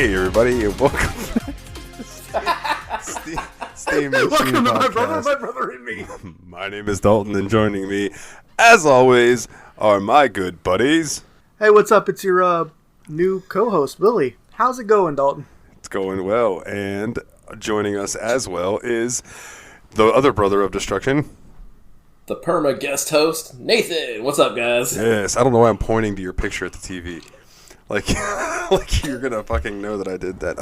Hey everybody, and welcome. Steam Machine Welcome to Podcast. my brother and me. My name is Dalton, and joining me, as always, are my good buddies. Hey, what's up? It's your new co-host, Billy. How's it going, Dalton? It's going well, and joining us as well is the other brother of destruction. The perma guest host, Nathan. What's up, guys? Yes, I don't know why I'm pointing to your picture at the TV. Like you're gonna fucking know that I did that.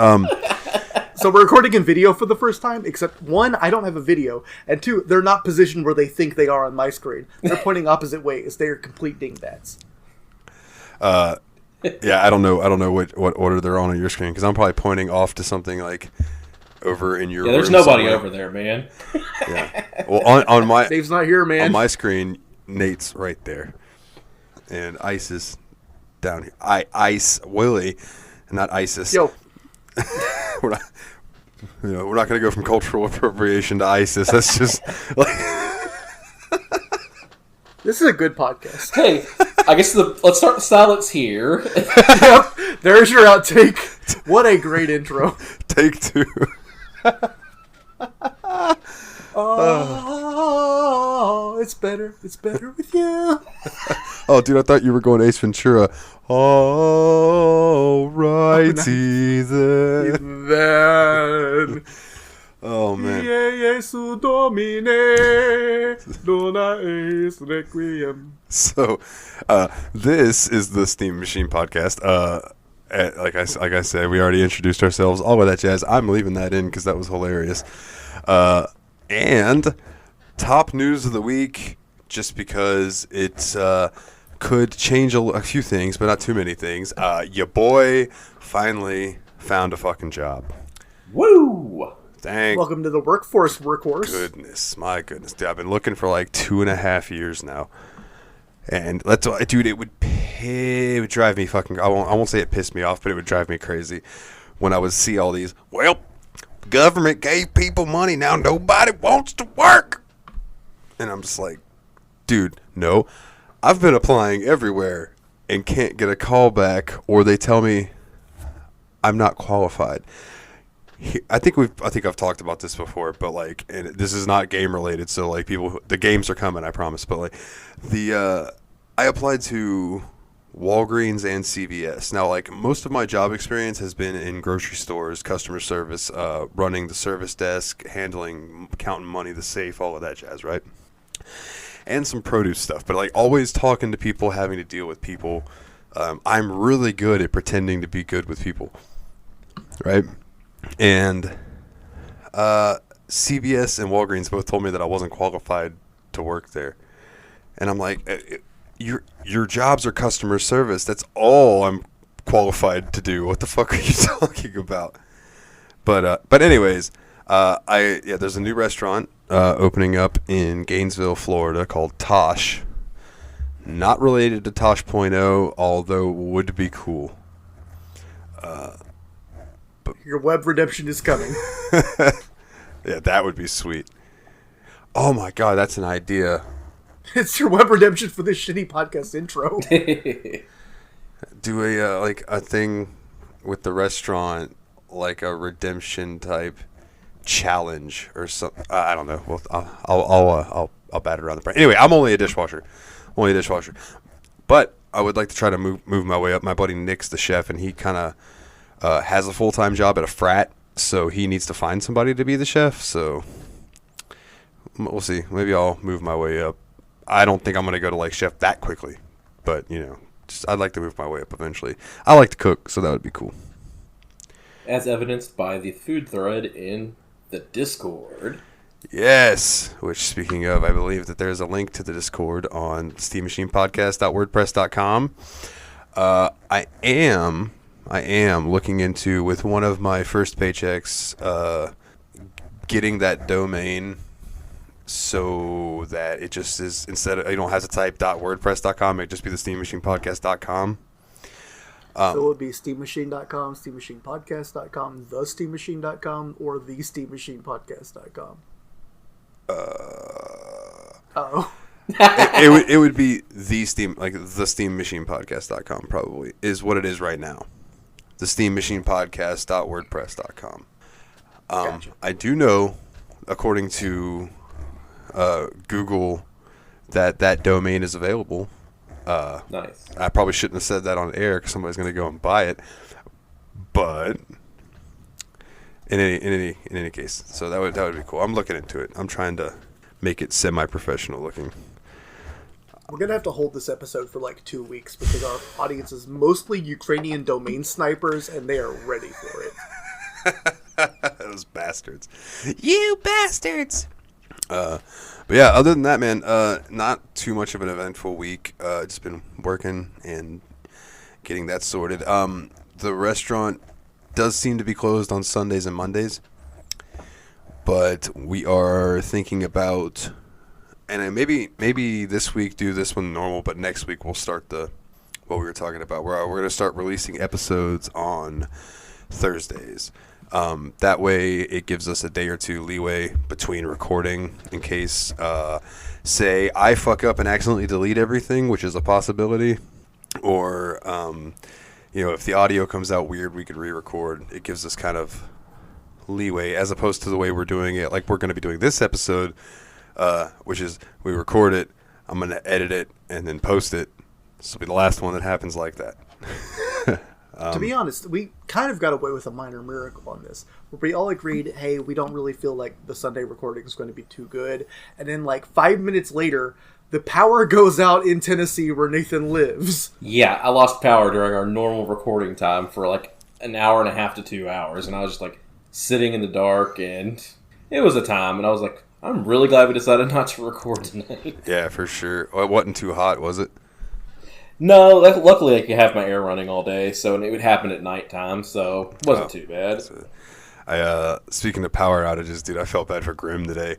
So we're recording in video for the first time, except one, I don't have a video, and two, they're not positioned where they think they are on my screen. They're pointing opposite ways. They're complete dingbats. Yeah, I don't know what order they're on your screen, because I'm probably pointing off to something like over in your room. Yeah, there's nobody somewhere. over there, man. Yeah. Well, on my Dave's not here, man. on my screen, Nate's right there, and Ice is down here. Ice Willie, not ISIS. Yo, we're not. We're not going to go from cultural appropriation to ISIS. That's just like. this is a good podcast. Hey, I guess let's start the silence here. Yep, there's your outtake. What a great intro. Take two. Oh, it's better with you. Oh, dude, I thought you were going Ace Ventura. All righty then. Then. Oh, man. Jesu Domine, dona eis requiem. So, this is the Steam Machine Podcast. Like I said, we already introduced ourselves, all of that jazz. I'm leaving that in because that was hilarious. And top news of the week, just because it's could change a few things, but not too many things. Your boy finally found a fucking job. Woo! Thank Welcome to the workforce. goodness, my goodness. Dude, I've been looking for like 2.5 years now. And let's, dude, it would drive me fucking. I won't say it pissed me off, but it would drive me crazy when I would see all these. Well, government gave people money, now nobody wants to work, and I'm just like, dude, no. I've been applying everywhere and can't get a call back, or they tell me I'm not qualified. I think I've talked about this before, but like, and this is not game related, so like the games are coming, I promise. But like, I applied to Walgreens and CVS. Now, like, most of my job experience has been in grocery stores, customer service, running the service desk, counting money, the safe, all of that jazz, right? And some produce stuff, but like always talking to people, having to deal with people. I'm really good at pretending to be good with people, right? And CVS and Walgreens both told me that I wasn't qualified to work there, and I'm like, your jobs are customer service. That's all I'm qualified to do. What the fuck are you talking about? But anyways, there's a new restaurant opening up in Gainesville, Florida, called Tosh. Not related to Tosh.0, although would be cool. Your web redemption is coming. Yeah, that would be sweet. Oh my god, that's an idea. It's your web redemption for this shitty podcast intro. Do a thing with the restaurant, like a redemption type challenge or something. I don't know. Well, I'll bat it around the brain. Anyway, I'm only a dishwasher. But I would like to try to move my way up. My buddy Nick's the chef, and he kind of has a full-time job at a frat, so he needs to find somebody to be the chef. So we'll see. Maybe I'll move my way up. I don't think I'm going to go to like chef that quickly, but I'd like to move my way up eventually. I like to cook, so that would be cool. As evidenced by the food thread in the Discord. Yes, which, speaking of, I believe that there's a link to the Discord on steammachinepodcast.wordpress.com. I am looking into, with one of my first paychecks, getting that domain so that it just is, instead of, you don't have to type .wordpress.com, it just be the steammachinepodcast.com. So it would be steammachine.com, steammachinepodcast.com, thesteammachine.com, or thesteammachinepodcast.com. Uh-oh. it would be the steammachinepodcast.com, probably, is what it is right now. the Steam Machine Podcast.wordpress.com. Gotcha. I do know, according to Google, that domain is available. Nice. I probably shouldn't have said that on air because somebody's going to go and buy it. But in any case, so that would be cool. I'm looking into it. I'm trying to make it semi-professional looking. We're gonna have to hold this episode for like 2 weeks because our audience is mostly Ukrainian domain snipers, and they are ready for it. Those bastards. You bastards! But yeah, other than that, man, not too much of an eventful week. Just been working and getting that sorted. The restaurant does seem to be closed on Sundays and Mondays, but we are thinking about, and maybe this week do this one normal, but next week we'll start what we were talking about. We're going to start releasing episodes on Thursdays. That way it gives us a day or two leeway between recording in case, say, I fuck up and accidentally delete everything, which is a possibility, or, if the audio comes out weird, we could re-record. It gives us kind of leeway as opposed to the way we're doing it. Like we're going to be doing this episode, which is we record it, I'm going to edit it, and then post it. This will be the last one that happens like that. To be honest, we kind of got away with a minor miracle on this. Where we all agreed, hey, we don't really feel like the Sunday recording is going to be too good. And then like 5 minutes later, the power goes out in Tennessee where Nathan lives. Yeah, I lost power during our normal recording time for like an hour and a half to 2 hours, and I was just like sitting in the dark, and it was a time, and I was like, I'm really glad we decided not to record tonight. Yeah, for sure. Well, it wasn't too hot, was it? No, luckily I could have my air running all day, so and it would happen at nighttime, so it wasn't too bad. Speaking of power outages, dude, I felt bad for Grim today.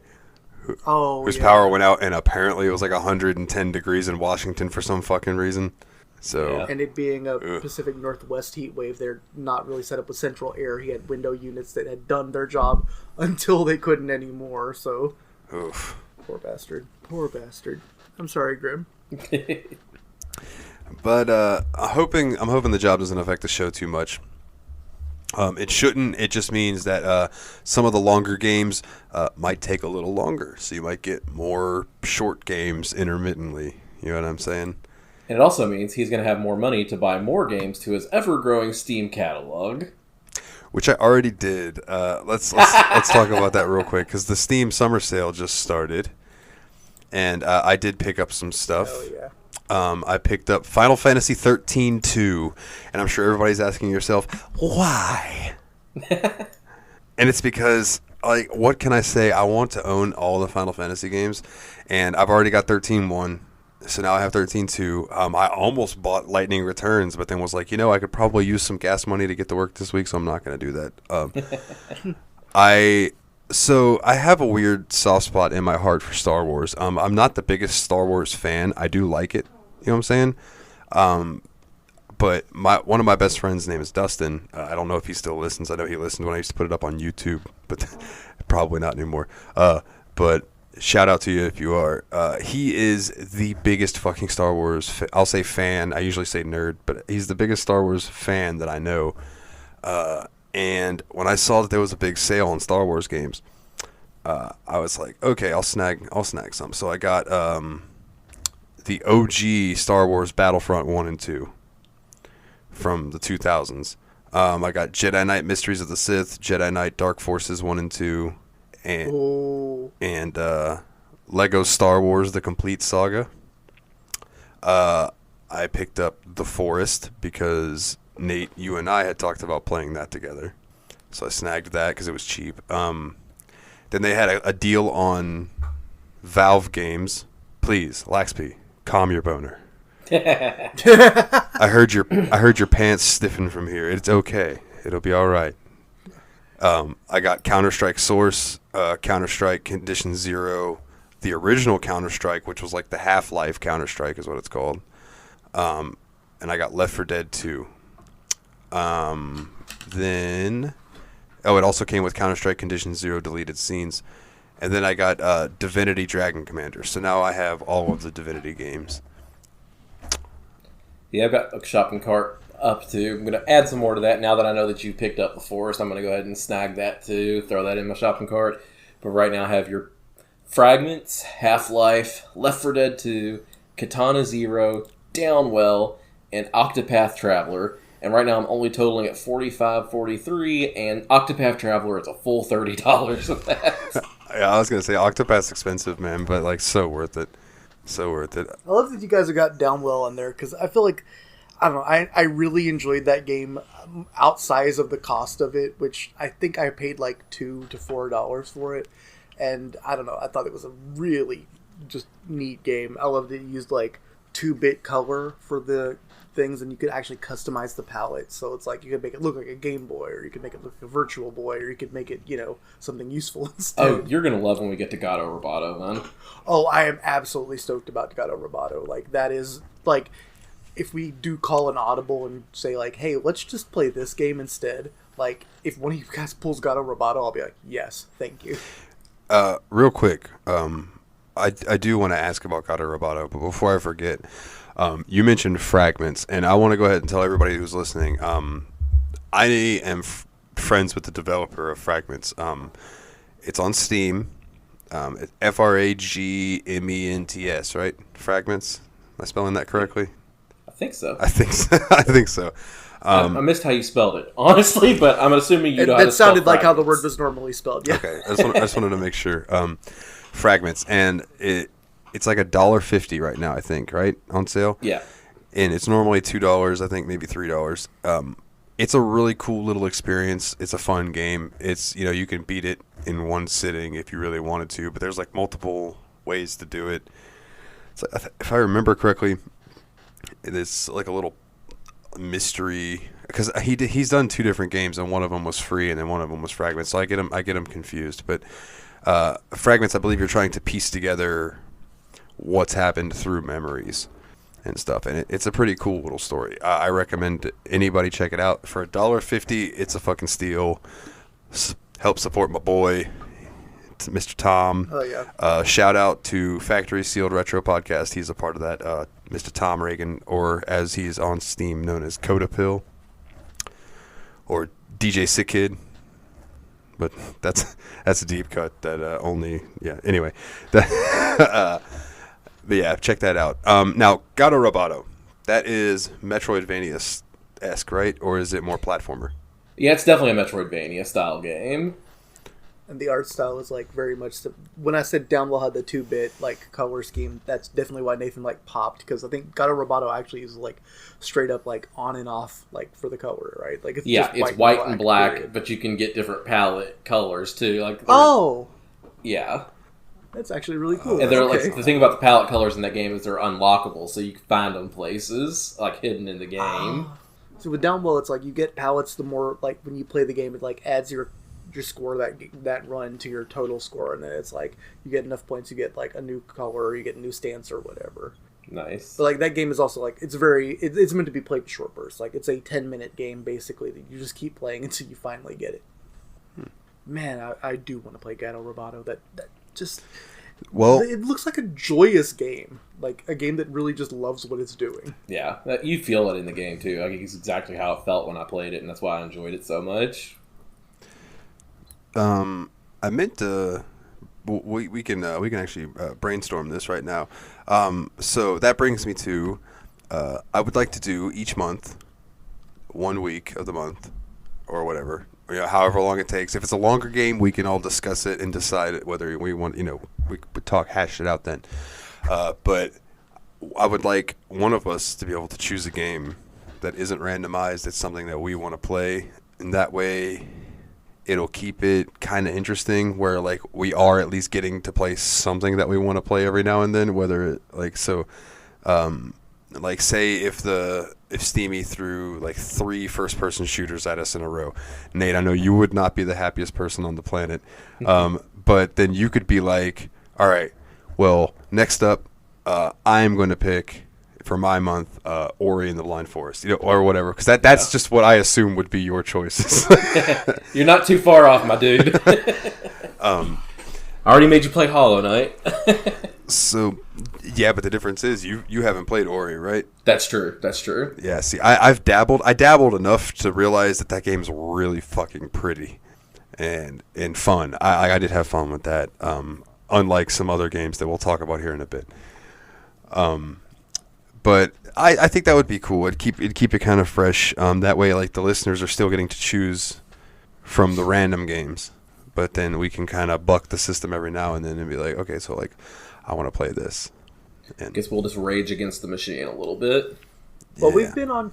Whose yeah. power went out, and apparently it was like 110 degrees in Washington for some fucking reason. So, Yeah. And it being a Pacific Northwest heat wave, they're not really set up with central air. He had window units that had done their job until they couldn't anymore, so... Oof. Poor bastard. Poor bastard. I'm sorry, Grim. But I'm hoping the job doesn't affect the show too much. It shouldn't. It just means that some of the longer games might take a little longer, so you might get more short games intermittently. You know what I'm saying? And it also means he's going to have more money to buy more games to his ever-growing Steam catalog. Which I already did. Let's talk about that real quick, because the Steam summer sale just started, and I did pick up some stuff. Oh, yeah. I picked up Final Fantasy 13-2, and I'm sure everybody's asking yourself, why? And it's because, like, what can I say? I want to own all the Final Fantasy games, and I've already got 13-1, so now I have 13-2. I almost bought Lightning Returns, but then was like, I could probably use some gas money to get to work this week, so I'm not going to do that. So I have a weird soft spot in my heart for Star Wars. I'm not the biggest Star Wars fan. I do like it. You know what I'm saying? But one of my best friends' name is Dustin. I don't know if he still listens. I know he listened when I used to put it up on YouTube, but probably not anymore. But shout out to you if you are. He is the biggest fucking Star Wars I'll say fan. I usually say nerd, but he's the biggest Star Wars fan that I know. And when I saw that there was a big sale on Star Wars games, I was like, okay, I'll snag some. So I got the OG Star Wars Battlefront 1 and 2 from the 2000s. I got Jedi Knight Mysteries of the Sith, Jedi Knight Dark Forces 1 and 2, and Lego Star Wars The Complete Saga. I picked up The Forest because Nate, you and I had talked about playing that together. So I snagged that because it was cheap. Then they had a deal on Valve games. Please, Laxp, calm your boner. I heard your pants stiffen from here. It's okay. It'll be all right. I got Counter-Strike Source, Counter-Strike Condition Zero, the original Counter-Strike, which was like the Half-Life Counter-Strike is what it's called. And I got Left 4 Dead 2. Then... Oh, it also came with Counter-Strike Condition Zero deleted scenes. And then I got Divinity Dragon Commander. So now I have all of the Divinity games. Yeah, I've got a shopping cart up to. I'm going to add some more to that now that I know that you picked up The Forest. I'm going to go ahead and snag that too, throw that in my shopping cart. But right now I have your Fragments, Half-Life, Left 4 Dead 2, Katana Zero, Downwell, and Octopath Traveler. And right now I'm only totaling at $45.43, and Octopath Traveler is a full $30 of that. Yeah, I was gonna say Octopath's expensive, man, but like so worth it. So worth it. I love that you guys have got Downwell on there because I feel like, I don't know, I really enjoyed that game outsize of the cost of it, which I think I paid like $2 to $4 for it. And I don't know, I thought it was a really just neat game. I loved it. You used like 2-bit color for the things, and you could actually customize the palette. So it's like you could make it look like a Game Boy, or you could make it look like a Virtual Boy, or you could make it, something useful instead. Oh, you're going to love when we get to Gato Roboto, man. Oh, I am absolutely stoked about Gato Roboto. Like, that is, like, if we do call an audible and say, like, hey, let's just play this game instead, like, if one of you guys pulls Gato Roboto, I'll be like, yes, thank you. Real quick, I do want to ask about Gato Roboto, but before I forget, you mentioned Fragments, and I want to go ahead and tell everybody who's listening, I am friends with the developer of Fragments. It's on Steam. Fragments, right? Fragments? Am I spelling that correctly? I think so. I think so. I think so. I missed how you spelled it, honestly, but I'm assuming you know how to spell That sounded like how the Fragments. word was normally spelled, yeah. Okay, I just wanted to make sure. Fragments, and it's like $1.50 right now, I think, right, on sale. Yeah. And it's normally $2, I think maybe $3. It's a really cool little experience. It's a fun game. It's you can beat it in one sitting if you really wanted to, but there's like multiple ways to do it. It's like, if I remember correctly, it's like a little mystery because he's done 2 different games, and one of them was free and then one of them was Fragments, so I get him confused. But Fragments, I believe you're trying to piece together what's happened through memories and stuff, and it's a pretty cool little story. I recommend anybody check it out. For $1.50, it's a fucking steal. Help support my boy, Mr. Tom. Oh yeah. Shout out to Factory Sealed Retro Podcast. He's a part of that. Mr. Tom Reagan, or as he's on Steam known as Coda Pill, or DJ Sick Kid. But that's a deep cut that only Anyway, but yeah, check that out. Now, Gato Roboto, that is Metroidvania-esque, right? Or is it more platformer? Yeah, it's definitely a Metroidvania style game. And the art style is like very much when I said Downwell had the 2-bit like color scheme, that's definitely why Nathan like popped, because I think Gato Roboto actually is like straight up like on and off like for the color, right? Like it's just it's white and black, period. but you can get different palette colors too. Like yeah, that's actually really cool. and they're Okay. like the thing about the palette colors in that game is they're unlockable, so you can find them places like hidden in the game. So with Downwell, it's like you get palettes the more like when you play the game, it like adds your score that run to your total score, and then it's like you get enough points, you get like a new color, or you get a new stance or whatever. Nice. But like that game is also like it's meant to be played in short bursts. Like it's a 10-minute game basically that you just keep playing until you finally get it. Man, I do want to play Gato Roboto. That just it looks like a joyous game, like a game that really just loves what it's doing. Yeah, you feel it in the game too. Like it's exactly how it felt when I played it, and that's why I enjoyed it so much. I meant to. We can actually brainstorm this right now. So that brings me to, I would like to do each month, 1 week of the month, or whatever, however long it takes. If it's a longer game, we can all discuss it and decide whether we want. We could hash it out then. But I would like one of us to be able to choose a game that isn't randomized. It's something that we want to play, and that way it'll keep it kind of interesting, where like we are at least getting to play something that we want to play every now and then, whether it like like say if Steamy threw like 3 first-person shooters at us in a row, Nate, I know you would not be the happiest person on the planet, but then you could be like, all right, well, next up, I'm going to pick for my month Ori and the Blind Forest, or whatever, because that's just what I assume would be your choices. You're not too far off, my dude. I already made you play Hollow Knight. So, yeah, but the difference is you haven't played Ori, right? That's true. That's true. Yeah, see, I've dabbled. I dabbled enough to realize that game's really fucking pretty and fun. I did have fun with that, unlike some other games that we'll talk about here in a bit. But I think that would be cool. It'd keep it kind of fresh. That way, like, the listeners are still getting to choose from the random games. But then we can kind of buck the system every now and then and be like, okay, so, like, I want to play this. And Guess we'll just rage against the machine a little bit. Well, yeah. we've been on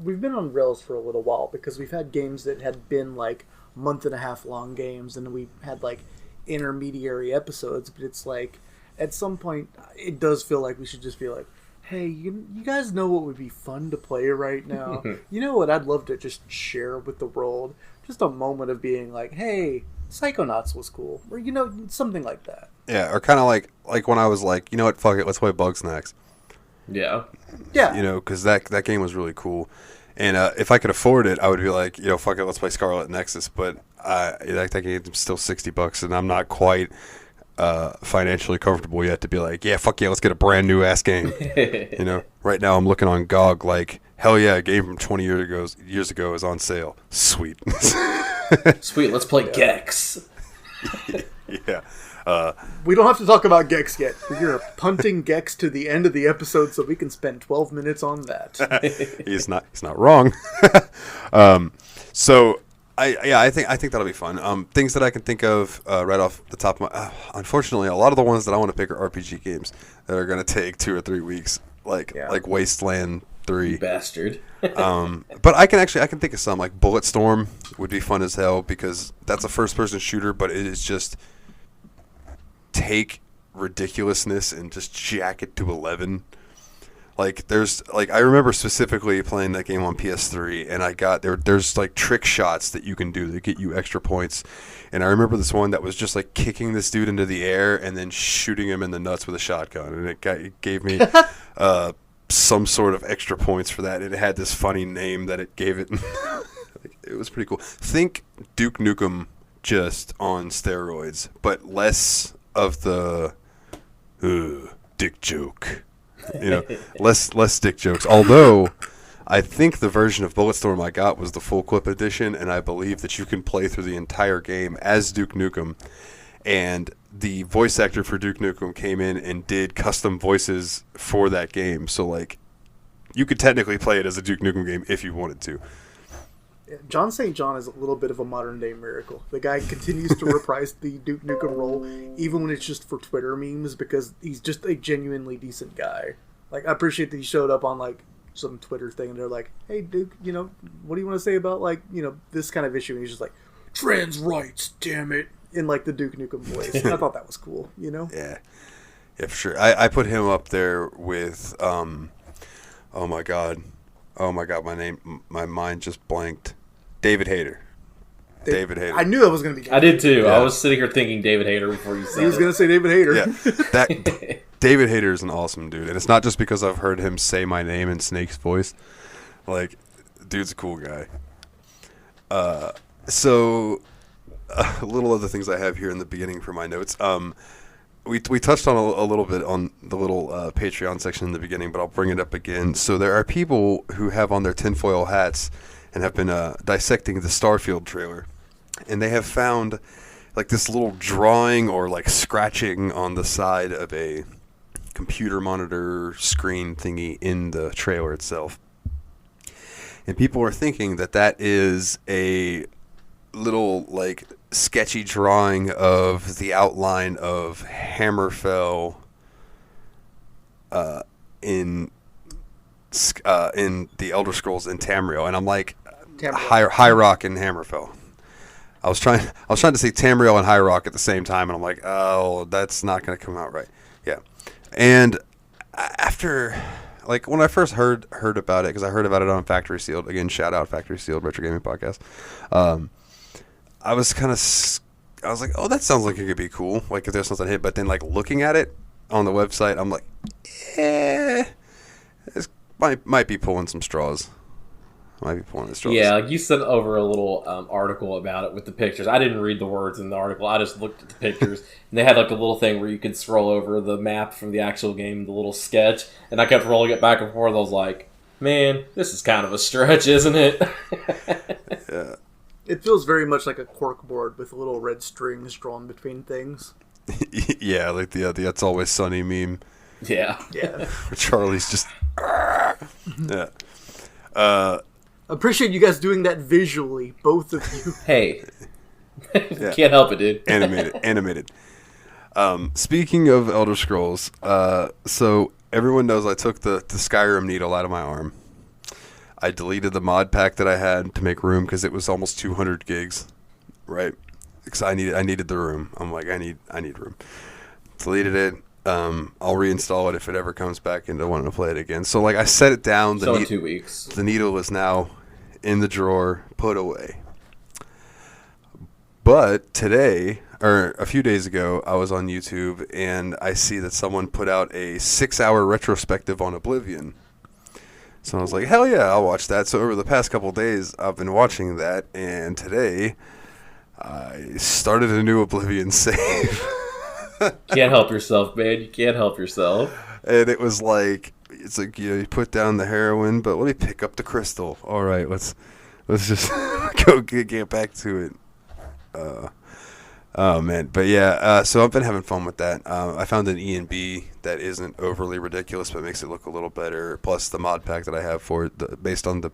we've been on rails for a little while because we've had games that had been like month and a half long games, and we had like intermediary episodes. But it's like at some point it does feel like we should just be like, hey, you guys know what would be fun to play right now? You know what I'd love to just share with the world? Just a moment of being like, hey, Psychonauts was cool, or something like that. Yeah, or kind of like when I was like, you know what, fuck it, let's play Bugsnax. Yeah. Yeah. Because that game was really cool. And if I could afford it, I would be like, fuck it, let's play Scarlet Nexus. But that game's still $60, and I'm not quite financially comfortable yet to be like, yeah, fuck yeah, let's get a brand new ass game. Right now I'm looking on GOG like, hell yeah, a game from 20 years ago is on sale. Sweet. Sweet, let's play Gex. Yeah. We don't have to talk about Gex yet. We're punting Gex to the end of the episode so we can spend 12 minutes on that. He's not wrong. So I think that'll be fun. Things that I can think of right off the top of my unfortunately, a lot of the ones that I want to pick are RPG games that are going to take 2 or 3 weeks, like Wasteland 3. You bastard. But I can think of some, like Bulletstorm would be fun as hell because that's a first person shooter, but it is just take ridiculousness and just jack it to 11. Like I remember specifically playing that game on PS3, and I got there's like trick shots that you can do that get you extra points. And I remember this one that was just like kicking this dude into the air and then shooting him in the nuts with a shotgun, and it gave me some sort of extra points for that. It had this funny name that it gave it. It was pretty cool. Think Duke Nukem just on steroids, but less of the dick joke. Less dick jokes. Although I think the version of Bulletstorm I got was the full clip edition, and I believe that you can play through the entire game as Duke Nukem. And the voice actor for Duke Nukem came in and did custom voices for that game. So, like, you could technically play it as a Duke Nukem game if you wanted to. John St. John is a little bit of a modern-day miracle. The guy continues to reprise the Duke Nukem role, even when it's just for Twitter memes, because he's just a genuinely decent guy. Like, I appreciate that he showed up on, like, some Twitter thing, and they're like, hey, Duke, what do you want to say about, like, this kind of issue? And he's just like, trans rights, damn it, in, like, the Duke Nukem voice. And I thought that was cool, Yeah. Yeah, for sure. I put him up there with, oh my god, my mind just blanked. David Hayter. David Hayter. I knew that was going to be. I did too. Yeah. I was sitting here thinking David Hayter before you said He was going to say David Hayter. Yeah, that David Hayter is an awesome dude, and it's not just because I've heard him say my name in Snake's voice. Like, dude's a cool guy. So, little other things I have here in the beginning for my notes. We touched on a little bit on the little Patreon section in the beginning, but I'll bring it up again. So there are people who have on their tinfoil hats and have been dissecting the Starfield trailer, and they have found like this little drawing or like scratching on the side of a computer monitor screen thingy in the trailer itself. And people are thinking that is a little like sketchy drawing of the outline of Hammerfell in the Elder Scrolls in Tamriel, and I'm like, High Rock and Hammerfell. I was trying to say Tamriel and High Rock at the same time, and I'm like, oh, that's not going to come out right. Yeah, and after, like, when I first heard about it, because I heard about it on Factory Sealed, again, shout out Factory Sealed Retro Gaming Podcast. I was like, oh, that sounds like it could be cool, like if there's something hit. But then, like, looking at it on the website, I'm like, this might be pulling some straws. I might be pulling the straws. Yeah, like you sent over a little article about it with the pictures. I didn't read the words in the article. I just looked at the pictures, and they had like a little thing where you could scroll over the map from the actual game, the little sketch, and I kept rolling it back and forth. I was like, man, this is kind of a stretch, isn't it? Yeah. It feels very much like a cork board with little red strings drawn between things. Yeah, like the "It's Always Sunny" meme. Yeah. Yeah. Where Charlie's just. Yeah. Appreciate you guys doing that visually, both of you. Hey. Yeah. Can't help it, dude. Animated. Speaking of Elder Scrolls, so everyone knows I took the Skyrim needle out of my arm. I deleted the mod pack that I had to make room because it was almost 200 gigs, right? Because I needed the room. I'm like, I need room. Deleted it. I'll reinstall it if it ever comes back into wanting to play it again. So like I set it down. In 2 weeks. The needle is now in the drawer, put away. But today, or a few days ago, I was on YouTube and I see that someone put out a 6-hour retrospective on Oblivion. So I was like, hell yeah, I'll watch that. So over the past couple days, I've been watching that, and today I started a new Oblivion save. Can't help yourself, man. You can't help yourself. And it was like, it's like, you put down the heroin, but let me pick up the crystal. All right, let's just go get back to it. Oh man, but yeah, so I've been having fun with that. I found an E&B that isn't overly ridiculous, but makes it look a little better. Plus the mod pack that I have for it, based on the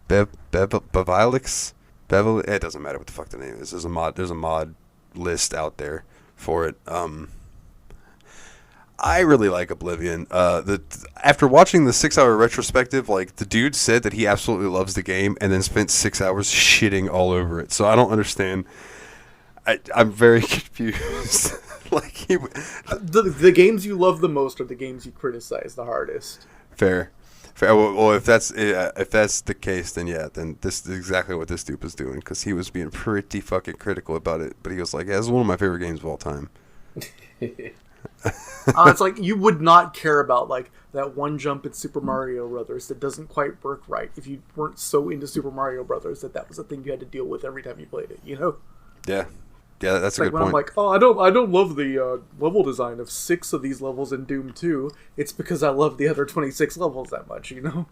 Bevilix. It doesn't matter what the fuck the name is. There's a mod list out there for it. I really like Oblivion. After watching the 6-hour retrospective, like the dude said that he absolutely loves the game, and then spent 6 hours shitting all over it. So I don't understand. I'm very confused. Like the games you love the most are the games you criticize the hardest. Fair. Well, if that's the case, then yeah, then this is exactly what this dude was doing, because he was being pretty fucking critical about it. But he was like, yeah, "This is one of my favorite games of all time." It's like you would not care about like that one jump in Super Mario Brothers that doesn't quite work right if you weren't so into Super Mario Brothers that was a thing you had to deal with every time you played it. You know? Yeah. Yeah, that's a like good when point. I'm like, oh, I don't love the level design of 6 of these levels in Doom 2. It's because I love the other 26 levels that much, you know?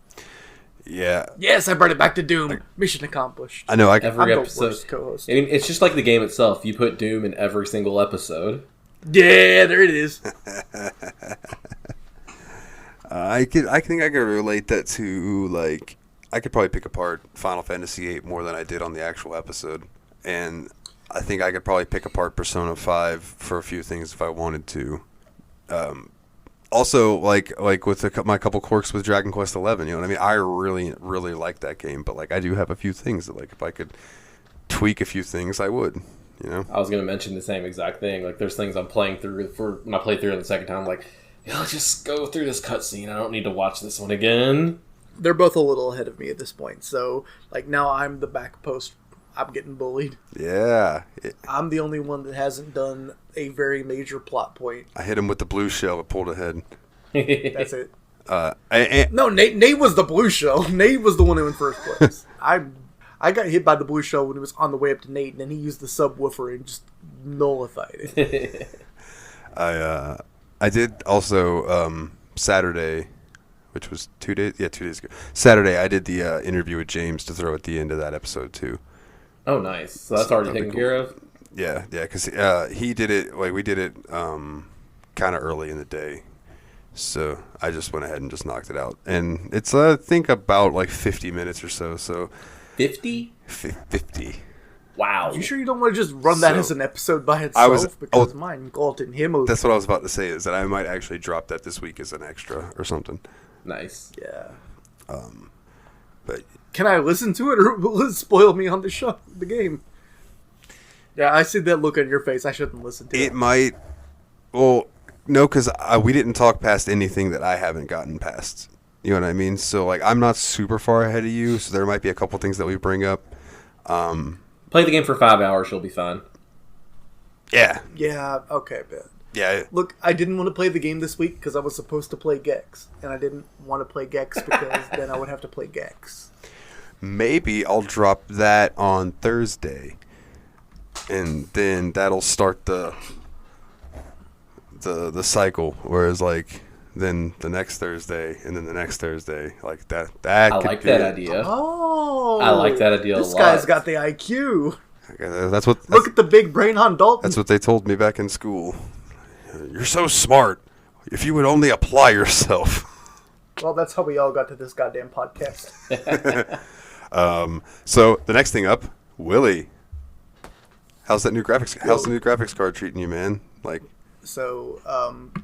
Yeah. Yes, I brought it back to Doom. Mission accomplished. I know. Every I'm episode. the worst co-host. I mean, it's just like the game itself. You put Doom in every single episode. Yeah, there it is. I think I could relate that to, like, I could probably pick apart Final Fantasy VIII more than I did on the actual episode, and I think I could probably pick apart Persona 5 for a few things if I wanted to. Also, like with my couple quirks with Dragon Quest XI, you know what I mean? I really, really like that game, but like I do have a few things that, like, if I could tweak a few things, I would. You know? I was going to mention the same exact thing. Like, there's things I'm playing through for when I play through it the second time. I'm like, yeah, let's just go through this cutscene. I don't need to watch this one again. They're both a little ahead of me at this point, so like now I'm the back post. I'm getting bullied. Yeah. I'm the only one that hasn't done a very major plot point. I hit him with the blue shell. It pulled ahead. That's it. No, Nate was the blue shell. Nate was the one who in first place. I got hit by the blue shell when it was on the way up to Nate, and then he used the subwoofer and just nullified it. I did also Saturday, which was 2 days. Yeah, 2 days ago. Saturday, I did the interview with James to throw at the end of that episode too. Oh, nice. So that's already taken care of? Yeah, because he did it, like, we did it kind of early in the day. So I just went ahead and just knocked it out. And it's, I think, about like 50 minutes or so. 50? 50. Wow. You sure you don't want to just run that as an episode by itself? Because mine Galton him. That's what I was about to say, is that I might actually drop that this week as an extra or something. Nice. Yeah. But can I listen to it, or will it spoil me on the game? Yeah, I see that look on your face. I shouldn't listen to it. It might. Well, no, because we didn't talk past anything that I haven't gotten past. You know what I mean? So, like, I'm not super far ahead of you, so there might be a couple things that we bring up. Play the game for 5 hours. You'll be fine. Yeah. Yeah, okay, Ben. Yeah. Look, I didn't want to play the game this week because I was supposed to play Gex, and I didn't want to play Gex because then I would have to play Gex. maybe I'll drop that on Thursday, and then that'll start the cycle. Whereas like then the next Thursday, and then the next Thursday, like that. I like that idea. Oh, I like that idea a lot. This guy's got the IQ. That's what. Look at the big brain on Dalton. That's what they told me back in school. You're so smart. If you would only apply yourself. Well, that's how we all got to this goddamn podcast. So the next thing up, Willie. How's the new graphics card treating you, man? Like, so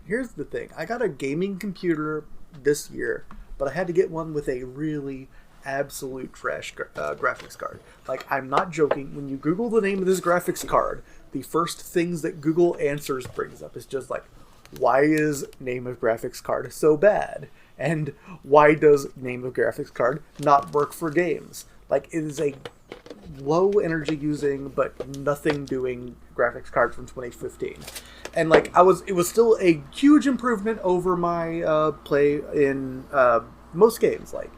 here's the thing. I got a gaming computer this year, but I had to get one with a really absolute trash graphics card. Like, I'm not joking. When you Google the name of this graphics card, the first things that Google Answers brings up is just like, why is name of graphics card so bad? And why does name of graphics card not work for games? Like, it is a low energy using but nothing doing graphics card from 2015. And like, it was still a huge improvement over my play in most games. Like,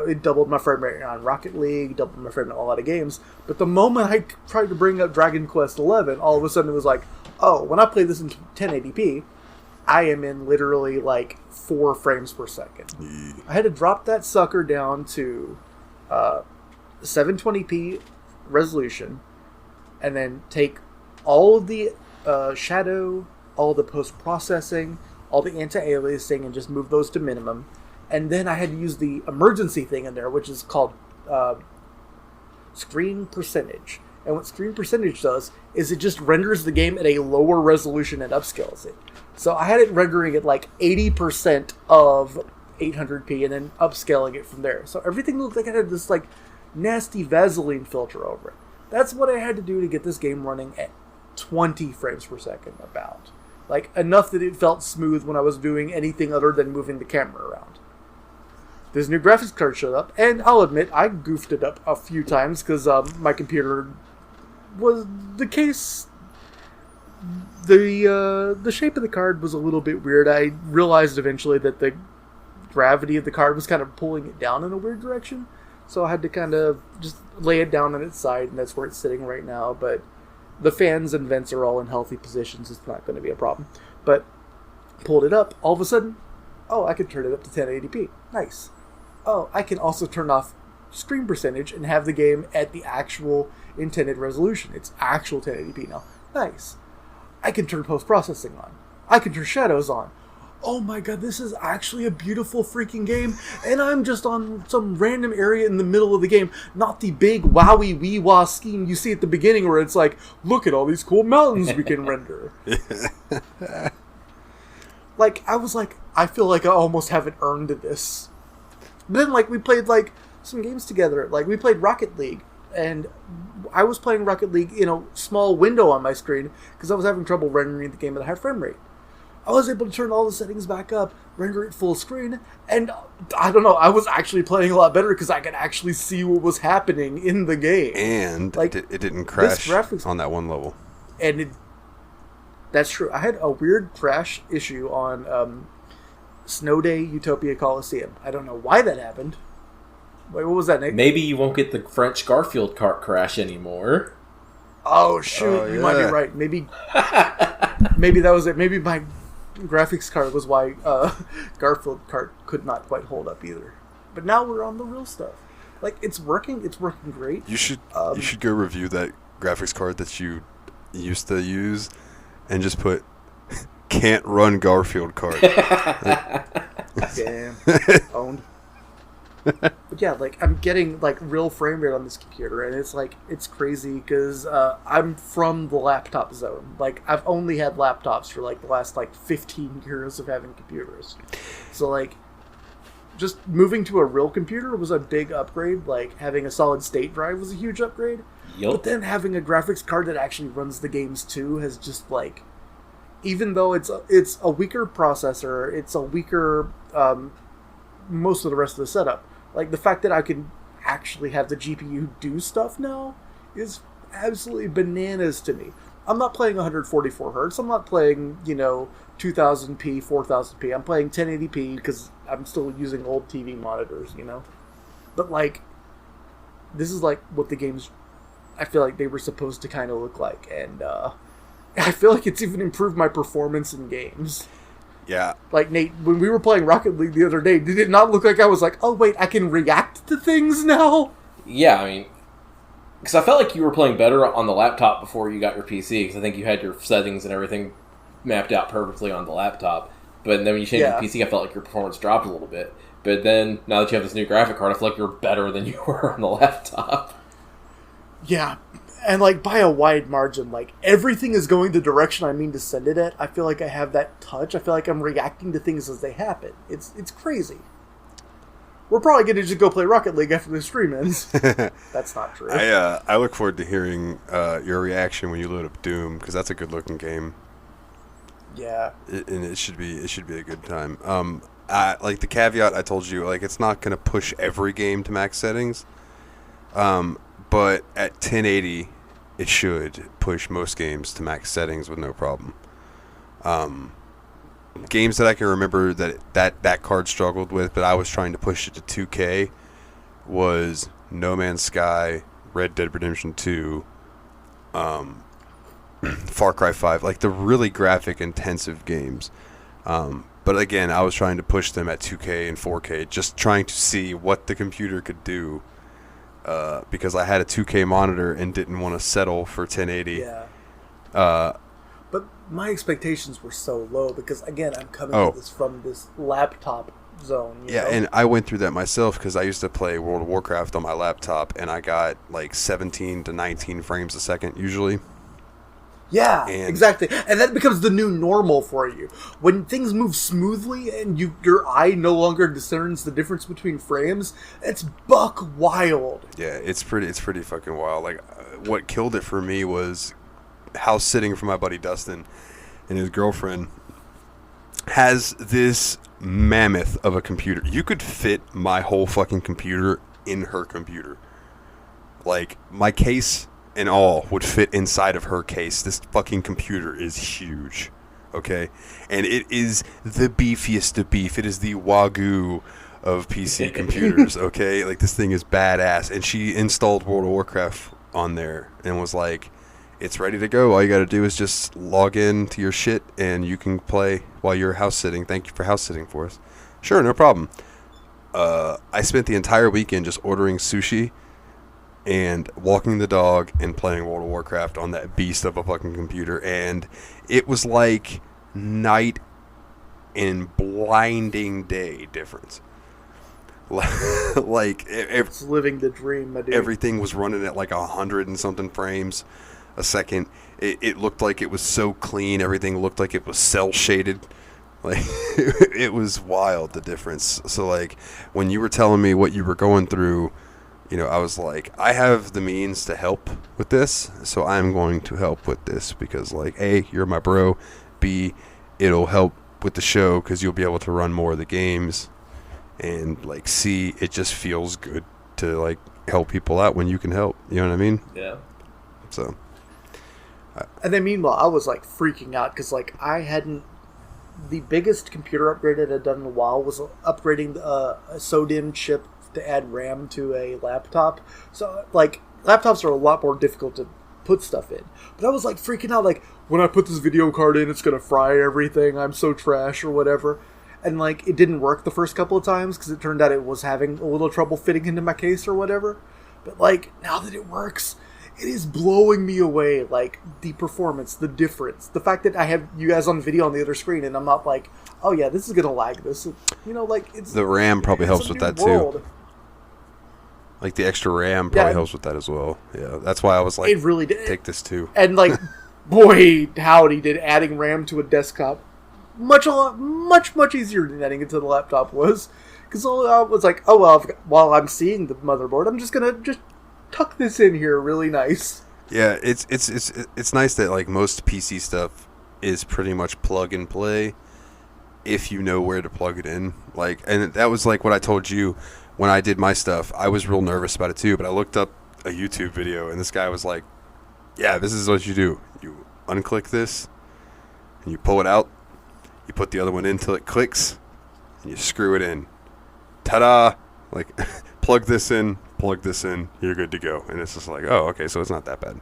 it doubled my frame rate on Rocket League, doubled my frame rate on a lot of games. But the moment I tried to bring up Dragon Quest XI, all of a sudden it was like, oh, when I play this in 1080p, I am in literally like 4 frames per second. I had to drop that sucker down to 720p resolution, and then take all of the shadow, all the post-processing, all the anti-aliasing, and just move those to minimum. And then I had to use the emergency thing in there, which is called screen percentage. And what screen percentage does is it just renders the game at a lower resolution and upscales it. So I had it rendering at like 80% of 800p and then upscaling it from there. So everything looked like it had this like nasty Vaseline filter over it. That's what I had to do to get this game running at 20 frames per second about. Like, enough that it felt smooth when I was doing anything other than moving the camera around. This new graphics card showed up, and I'll admit, I goofed it up a few times because my computer was the case. The shape of the card was a little bit weird. I realized eventually that the gravity of the card was kind of pulling it down in a weird direction, so I had to kind of just lay it down on its side, and that's where it's sitting right now. But the fans and vents are all in healthy positions. It's not going to be a problem. But pulled it up, all of a sudden, oh, I can turn it up to 1080p. Nice. Oh, I can also turn off screen percentage and have the game at the actual intended resolution. It's actual 1080p now. Nice. I can turn post-processing on. I can turn shadows on. Oh my god, this is actually a beautiful freaking game, and I'm just on some random area in the middle of the game, not the big wowie wee-wah scheme you see at the beginning where it's like, look at all these cool mountains we can render. Like, I was like, I feel like I almost haven't earned this. But then, like, we played, like, some games together. Like, we played Rocket League, and I was playing Rocket League in a small window on my screen because I was having trouble rendering the game at a high frame rate. I was able to turn all the settings back up, render it full screen, and I don't know, I was actually playing a lot better because I could actually see what was happening in the game. And like, it didn't crash on that one level. And that's true. I had a weird crash issue on Snow Day Utopia Coliseum. I don't know why that happened. Wait, what was that, Nick? Maybe you won't get the French Garfield kart crash anymore. Oh, shoot. You might be right. Maybe that was it. Maybe my graphics card was why Garfield kart could not quite hold up either. But now we're on the real stuff. Like, it's working. It's working great. You should go review that graphics card that you used to use and just put can't run Garfield kart. Damn. Owned. But yeah, like, I'm getting like real frame rate on this computer, and it's like, it's crazy because I'm from the laptop zone. Like, I've only had laptops for like the last like 15 years of having computers. So like, just moving to a real computer was a big upgrade. Like, having a solid state drive was a huge upgrade. Yep. But then having a graphics card that actually runs the games too has just like, even though it's a weaker processor, it's a weaker most of the rest of the setup. Like, the fact that I can actually have the GPU do stuff now is absolutely bananas to me. I'm not playing 144 hertz. I'm not playing, 2000p, 4000p. I'm playing 1080p because I'm still using old TV monitors, But, like, this is like what the games I feel like they were supposed to kind of look like, and I feel like it's even improved my performance in games. Yeah. Like, Nate, when we were playing Rocket League the other day, did it not look like I was like, oh wait, I can react to things now? Yeah, I mean, because I felt like you were playing better on the laptop before you got your PC, because I think you had your settings and everything mapped out perfectly on the laptop. But then when you changed your PC, I felt like your performance dropped a little bit. But then, now that you have this new graphic card, I feel like you're better than you were on the laptop. Yeah, and like by a wide margin, like everything is going the direction I mean to send it at. I feel like I have that touch. I feel like I'm reacting to things as they happen. It's crazy. We're probably going to just go play Rocket League after the stream ends. That's not true. I look forward to hearing your reaction when you load up Doom, because that's a good looking game. Yeah, And it should be a good time. Like the caveat I told you, like it's not going to push every game to max settings, but at 1080, it should push most games to max settings with no problem. Games that I can remember that card struggled with, but I was trying to push it to 2K, was No Man's Sky, Red Dead Redemption 2, Far Cry 5, like the really graphic intensive games. But again, I was trying to push them at 2K and 4K, just trying to see what the computer could do, because I had a 2K monitor and didn't want to settle for 1080. Yeah. But my expectations were so low because, again, I'm coming at this from this laptop zone. You know? And I went through that myself because I used to play World of Warcraft on my laptop, and I got like 17 to 19 frames a second usually. Yeah, exactly. And that becomes the new normal for you. When things move smoothly and your eye no longer discerns the difference between frames, it's buck wild. Yeah, it's pretty fucking wild. Like, what killed it for me was house sitting for my buddy Dustin, and his girlfriend has this mammoth of a computer. You could fit my whole fucking computer in her computer. Like, my case and all would fit inside of her case. This fucking computer is huge, okay? And it is the beefiest of beef. It is the Wagyu of PC computers, okay? Like, this thing is badass. And she installed World of Warcraft on there and was like, it's ready to go. All you gotta do is just log in to your shit and you can play while you're house sitting. Thank you for house sitting for us. Sure, no problem. I spent the entire weekend just ordering sushi and walking the dog and playing World of Warcraft on that beast of a fucking computer, and it was like night and blinding day difference. Like it's living the dream, my dude. Everything was running at like 100 and something frames a second. It looked like it was so clean. Everything looked like it was cell shaded. Like it was wild, the difference. So like when you were telling me what you were going through, you know, I was like, I have the means to help with this, so I'm going to help with this because, like, A, you're my bro, B, it'll help with the show because you'll be able to run more of the games, and, like, C, it just feels good to, like, help people out when you can help, you know what I mean? Yeah. So. And then meanwhile, I was, like, freaking out because, like, the biggest computer upgrade I had done in a while was upgrading a SODIMM chip to add RAM to a laptop. So, like, laptops are a lot more difficult to put stuff in. But I was, like, freaking out, like, when I put this video card in, it's going to fry everything. I'm so trash or whatever. And, like, it didn't work the first couple of times because it turned out it was having a little trouble fitting into my case or whatever. But, like, now that it works, it is blowing me away. Like, the performance, the difference. The fact that I have you guys on video on the other screen and I'm not like, oh, yeah, this is going to lag this. You know, like, it's... The RAM probably helps with that, too. Like, the extra RAM probably helps with that as well. Yeah, that's why I was like, it really did. Take this too. And, like, boy, howdy, did adding RAM to a desktop much easier than adding it to the laptop was. Because I was like, oh, well, while I'm seeing the motherboard, I'm just going to tuck this in here really nice. Yeah, it's nice that, like, most PC stuff is pretty much plug and play if you know where to plug it in. Like, and that was, like, what I told you. When I did my stuff, I was real nervous about it too, but I looked up a YouTube video, and this guy was like, yeah, this is what you do. You unclick this, and you pull it out, you put the other one in until it clicks, and you screw it in. Ta-da! Like, plug this in, plug this in, you're good to go. And it's just like, oh, okay, so it's not that bad.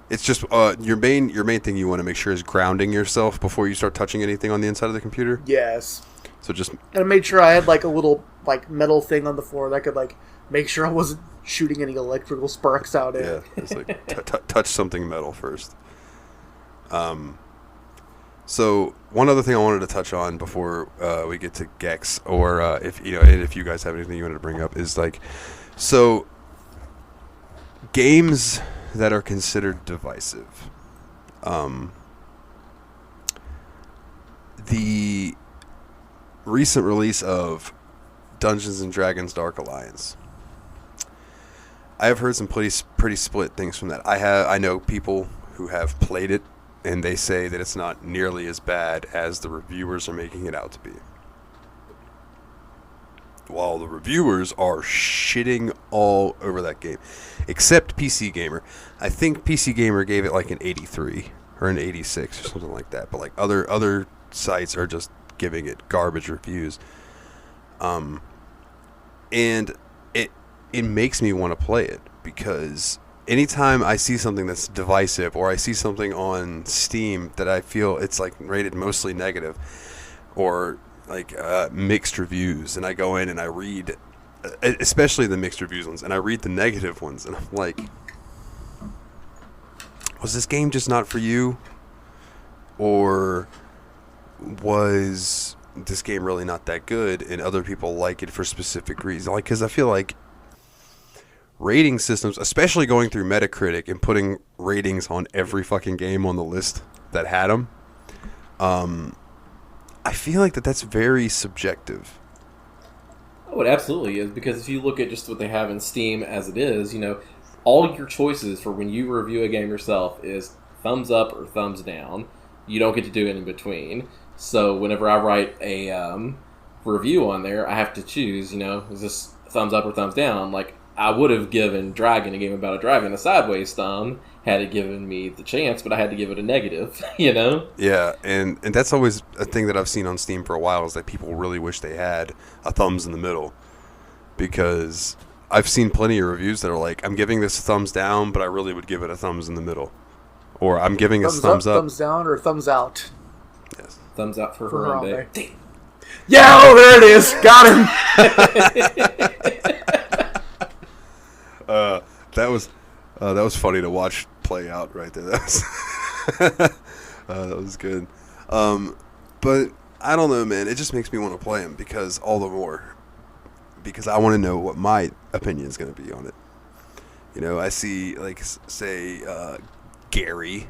It's just your main thing you want to make sure is grounding yourself before you start touching anything on the inside of the computer. Yes. So just... And I made sure I had like a little like metal thing on the floor that I could like make sure I wasn't shooting any electrical sparks out. Yeah, it's like touch something metal first. So one other thing I wanted to touch on before we get to Gex, or if you guys have anything you wanted to bring up, is like, so games that are considered divisive. The recent release of Dungeons and Dragons Dark Alliance. I have heard some pretty split things from that. I know people who have played it, and they say that it's not nearly as bad as the reviewers are making it out to be. While the reviewers are shitting all over that game. Except PC Gamer. I think PC Gamer gave it like an 83 or an 86 or something like that. But like other sites are just giving it garbage reviews. And it makes me want to play it, because anytime I see something that's divisive, or I see something on Steam that I feel it's like rated mostly negative, or like mixed reviews, and I go in and I read, especially the mixed reviews ones, and I read the negative ones, and I'm like, was this game just not for you? Or was this game really not that good, and other people like it for specific reasons? Like, because I feel like rating systems, especially going through Metacritic and putting ratings on every fucking game on the list that had them, I feel like that's very subjective. Oh, it absolutely is, because if you look at just what they have in Steam as it is, all your choices for when you review a game yourself is thumbs up or thumbs down. You don't get to do it in between. So whenever I write a review on there, I have to choose, is this thumbs up or thumbs down? Like, I would have given Dragon, a game about a dragon, a sideways thumb had it given me the chance, but I had to give it a negative, Yeah, and that's always a thing that I've seen on Steam for a while, is that people really wish they had a thumbs in the middle. Because I've seen plenty of reviews that are like, I'm giving this a thumbs down, but I really would give it a thumbs in the middle. Or I'm giving this thumbs up. Thumbs down, or thumbs out? Yes. Thumbs out for Harambe. Yeah, oh, there it is. Got him. That was funny to watch play out right there. That was good. But I don't know, man. It just makes me want to play them, because I want to know what my opinion is going to be on it. I see, like, say, Gary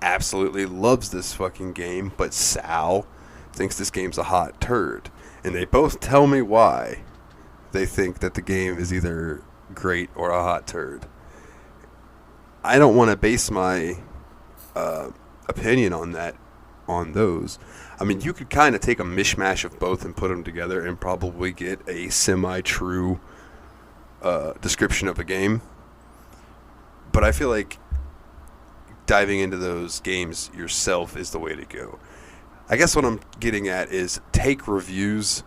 absolutely loves this fucking game, but Sal thinks this game's a hot turd. And they both tell me why they think that the game is either great or a hot turd. I don't want to base my opinion on those. I mean, you could kind of take a mishmash of both and put them together and probably get a semi-true description of a game. But I feel like diving into those games yourself is the way to go. I guess what I'm getting at is take reviews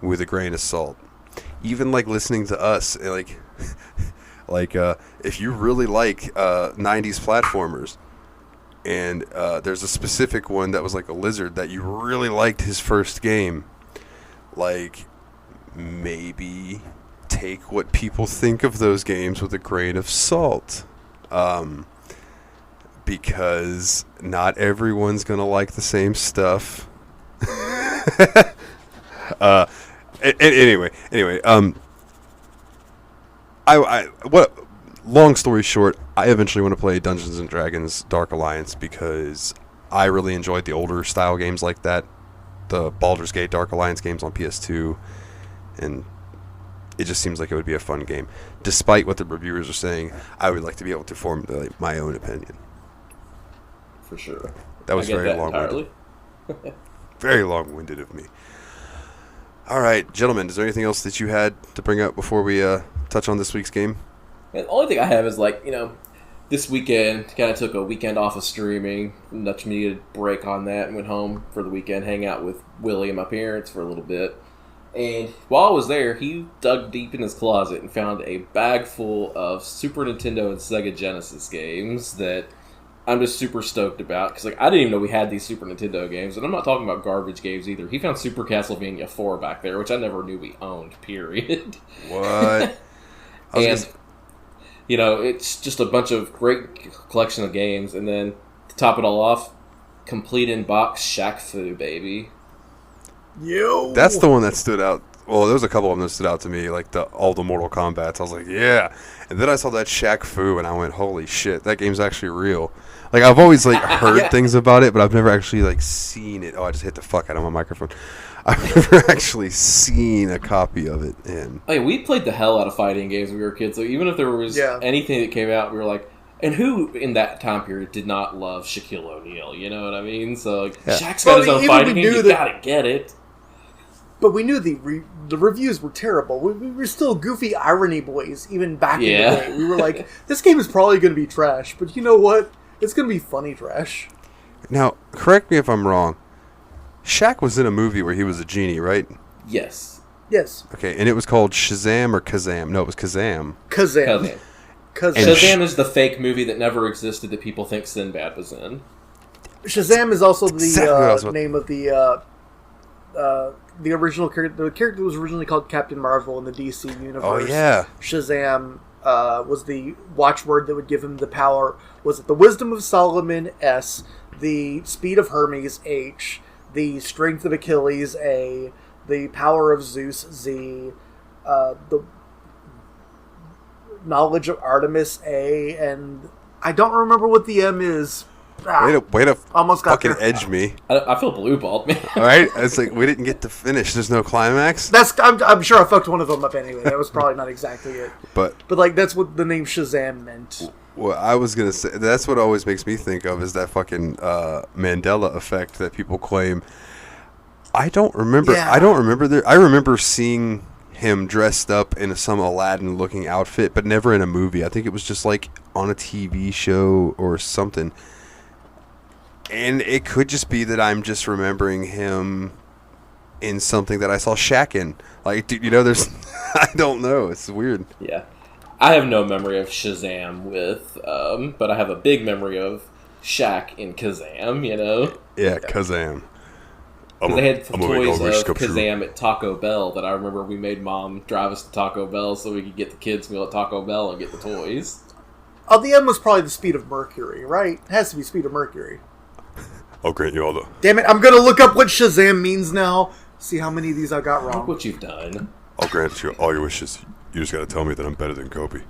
with a grain of salt. Even like listening to us, like if you really like 90s platformers, and there's a specific one that was like a lizard that you really liked his first game, like, maybe take what people think of those games with a grain of salt. Because not everyone's gonna like the same stuff. Anyway, long story short, I eventually want to play Dungeons and Dragons Dark Alliance, because I really enjoyed the older style games like that, the Baldur's Gate Dark Alliance games on PS2, and it just seems like it would be a fun game. Despite what the reviewers are saying, I would like to be able to formulate my own opinion. For sure. That was very long-winded. Very long-winded of me. All right, gentlemen, is there anything else that you had to bring up before we touch on this week's game? And the only thing I have is, like, this weekend, kind of took a weekend off of streaming. Much needed break on that, and went home for the weekend, hang out with Willie and my parents for a little bit. And while I was there, he dug deep in his closet and found a bag full of Super Nintendo and Sega Genesis games that I'm just super stoked about. Because I didn't even know we had these Super Nintendo games. And I'm not talking about garbage games either. He found Super Castlevania 4 back there, which I never knew we owned, period. What? And, it's just a bunch of great collection of games. And then, to top it all off, complete in-box Shaq Fu, baby. Yo, That's the one that stood out. Well, there was a couple of them that stood out to me, like all the Mortal Kombats. I was like, yeah. And then I saw that Shaq Fu, and I went, holy shit, that game's actually real. Like, I've always heard things about it, but I've never actually seen it. Oh, I just hit the fuck out of my microphone. I've never actually seen a copy of it. And we played the hell out of fighting games when we were kids. So even if there was anything that came out, we were like, and who in that time period did not love Shaquille O'Neal? You know what I mean? So Shaq's got his own fighting game. You gotta get it. But we knew the reviews were terrible. We were still goofy irony boys, even back in the day. We were like, this game is probably going to be trash, but you know what? It's going to be funny trash. Now, correct me if I'm wrong. Shaq was in a movie where he was a genie, right? Yes. Yes. Okay, and it was called Shazam or Kazam? No, it was Kazam. Kazam. Shazam is the fake movie that never existed that people think Sinbad was in. Shazam is also the name of the original character. The character was originally called Captain Marvel in the DC universe. Oh, yeah. Shazam was the watchword that would give him the power. Was it the wisdom of Solomon, S, the speed of Hermes, H, the strength of Achilles, A, the power of Zeus, Z, the knowledge of Artemis, A, and I don't remember what the M is. Way to almost got fucking there. edge me. I feel blue-balled, man. All right? It's like, we didn't get to finish. There's no climax. I'm sure I fucked one of them up anyway. That was probably not exactly it. But that's what the name Shazam meant. Well, I was going to say, that's what always makes me think of is that fucking Mandela effect that people claim. I don't remember. Yeah. I don't remember. I remember seeing him dressed up in some Aladdin-looking outfit, but never in a movie. I think it was just on a TV show or something. And it could just be that I'm just remembering him in something that I saw Shaq in. Dude, there's... I don't know. It's weird. Yeah. I have no memory of Shazam but I have a big memory of Shaq in Kazam, Yeah, Kazam. Because they had toys of Kazam at Taco Bell that I remember we made Mom drive us to Taco Bell so we could get the kids' meal at Taco Bell and get the toys. Oh, the M was probably the speed of Mercury, right? It has to be speed of Mercury. I'll grant you all the... Damn it, I'm going to look up what Shazam means now. See how many of these I got wrong. Look what you've done. I'll grant you all your wishes. You just got to tell me that I'm better than Kobe.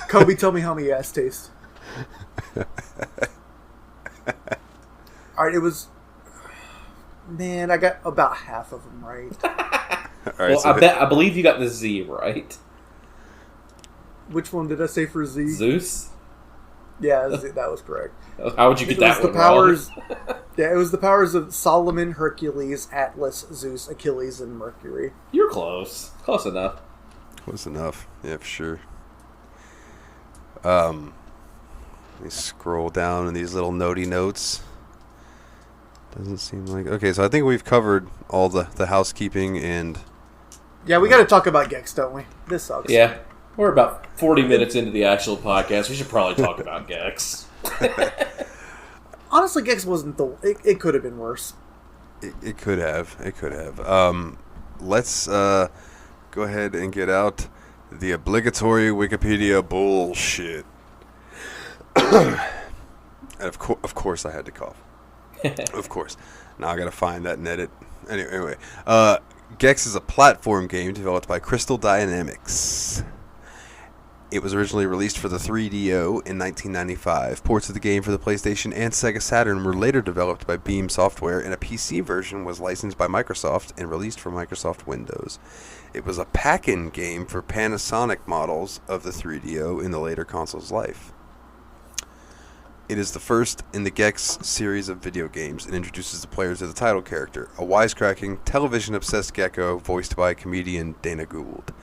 Kobe, tell me how many ass taste. Alright, it was... Man, I got about half of them right. All right, I believe you got the Z right. Which one did I say for Z? Zeus? Yeah, that was correct. How would you get that one wrong? Yeah, it was the powers of Solomon, Hercules, Atlas, Zeus, Achilles, and Mercury. You're close. Close enough. Close enough. Yeah, for sure. Let me scroll down in these little notey notes. Doesn't seem like... Okay, so I think we've covered all the housekeeping and... Yeah, we got to talk about Gex, don't we? This sucks. Yeah. We're about 40 minutes into the actual podcast. We should probably talk about Gex. Honestly, Gex wasn't the... It could have been worse. It could have. It could have. Let's go ahead and get out the obligatory Wikipedia bullshit. And of course I had to cough. Of course. Now I gotta find that and edit. Anyway, Gex is a platform game developed by Crystal Dynamics. It was originally released for the 3DO in 1995. Ports of the game for the PlayStation and Sega Saturn were later developed by Beam Software, and a PC version was licensed by Microsoft and released for Microsoft Windows. It was a pack-in game for Panasonic models of the 3DO in the later console's life. It is the first in the Gex series of video games and introduces the players to the title character, a wisecracking, television-obsessed gecko voiced by comedian Dana Gould,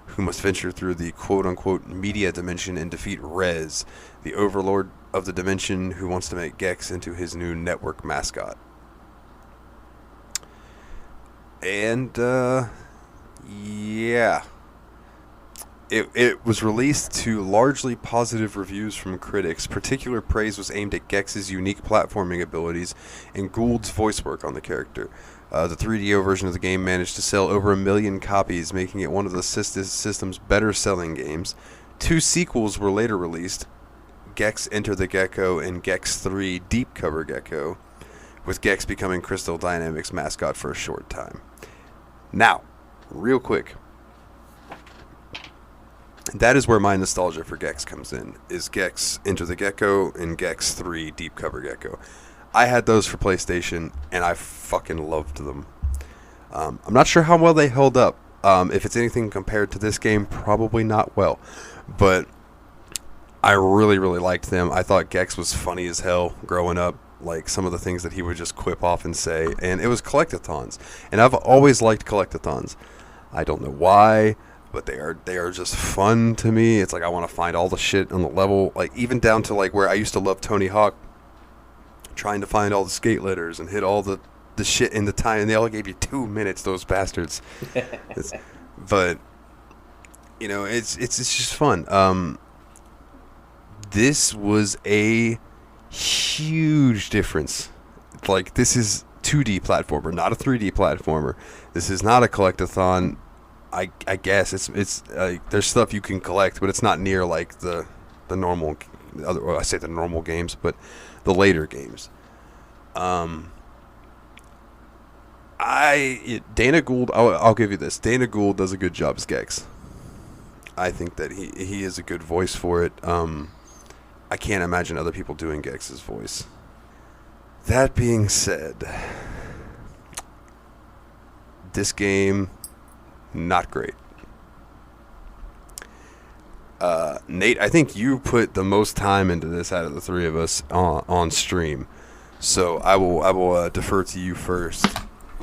who must venture through the quote-unquote media dimension and defeat Rez, the overlord of the dimension who wants to make Gex into his new network mascot. And yeah. It was released to largely positive reviews from critics. Particular praise was aimed at Gex's unique platforming abilities and Gould's voice work on the character. The 3DO version of the game managed to sell over 1 million copies, making it one of the system's better-selling games. 2 sequels were later released, Gex Enter the Gecko and Gex 3 Deep Cover Gecko, with Gex becoming Crystal Dynamics' mascot for a short time. Now, real quick, that is where my nostalgia for Gex comes in, is Gex Enter the Gecko and Gex 3 Deep Cover Gecko. I had those for PlayStation, and I fucking loved them. I'm not sure how well they held up. If it's anything compared to this game, probably not well. But I really, really liked them. I thought Gex was funny as hell growing up. Like, some of the things that he would just quip off and say. And it was collectathons. And I've always liked collectathons. I don't know why, but they are just fun to me. It's like I want to find all the shit on the level, like even down to like where I used to love Tony Hawk, trying to find all the skate letters and hit all the shit in the time, and they all gave you 2 minutes, those bastards. But you know, it's just fun. This was a huge difference. Like, this is 2D platformer, not a 3D platformer. This is not a collectathon. I guess it's there's stuff you can collect, but it's not near like the normal. I say the normal games, but the later games. Dana Gould. I'll give you this. Dana Gould does a good job as Gex. I think that he is a good voice for it. I can't imagine other people doing Gex's voice. That being said, this game, not great. Nate, I think you put the most time into this out of the three of us on stream, so I will defer to you first.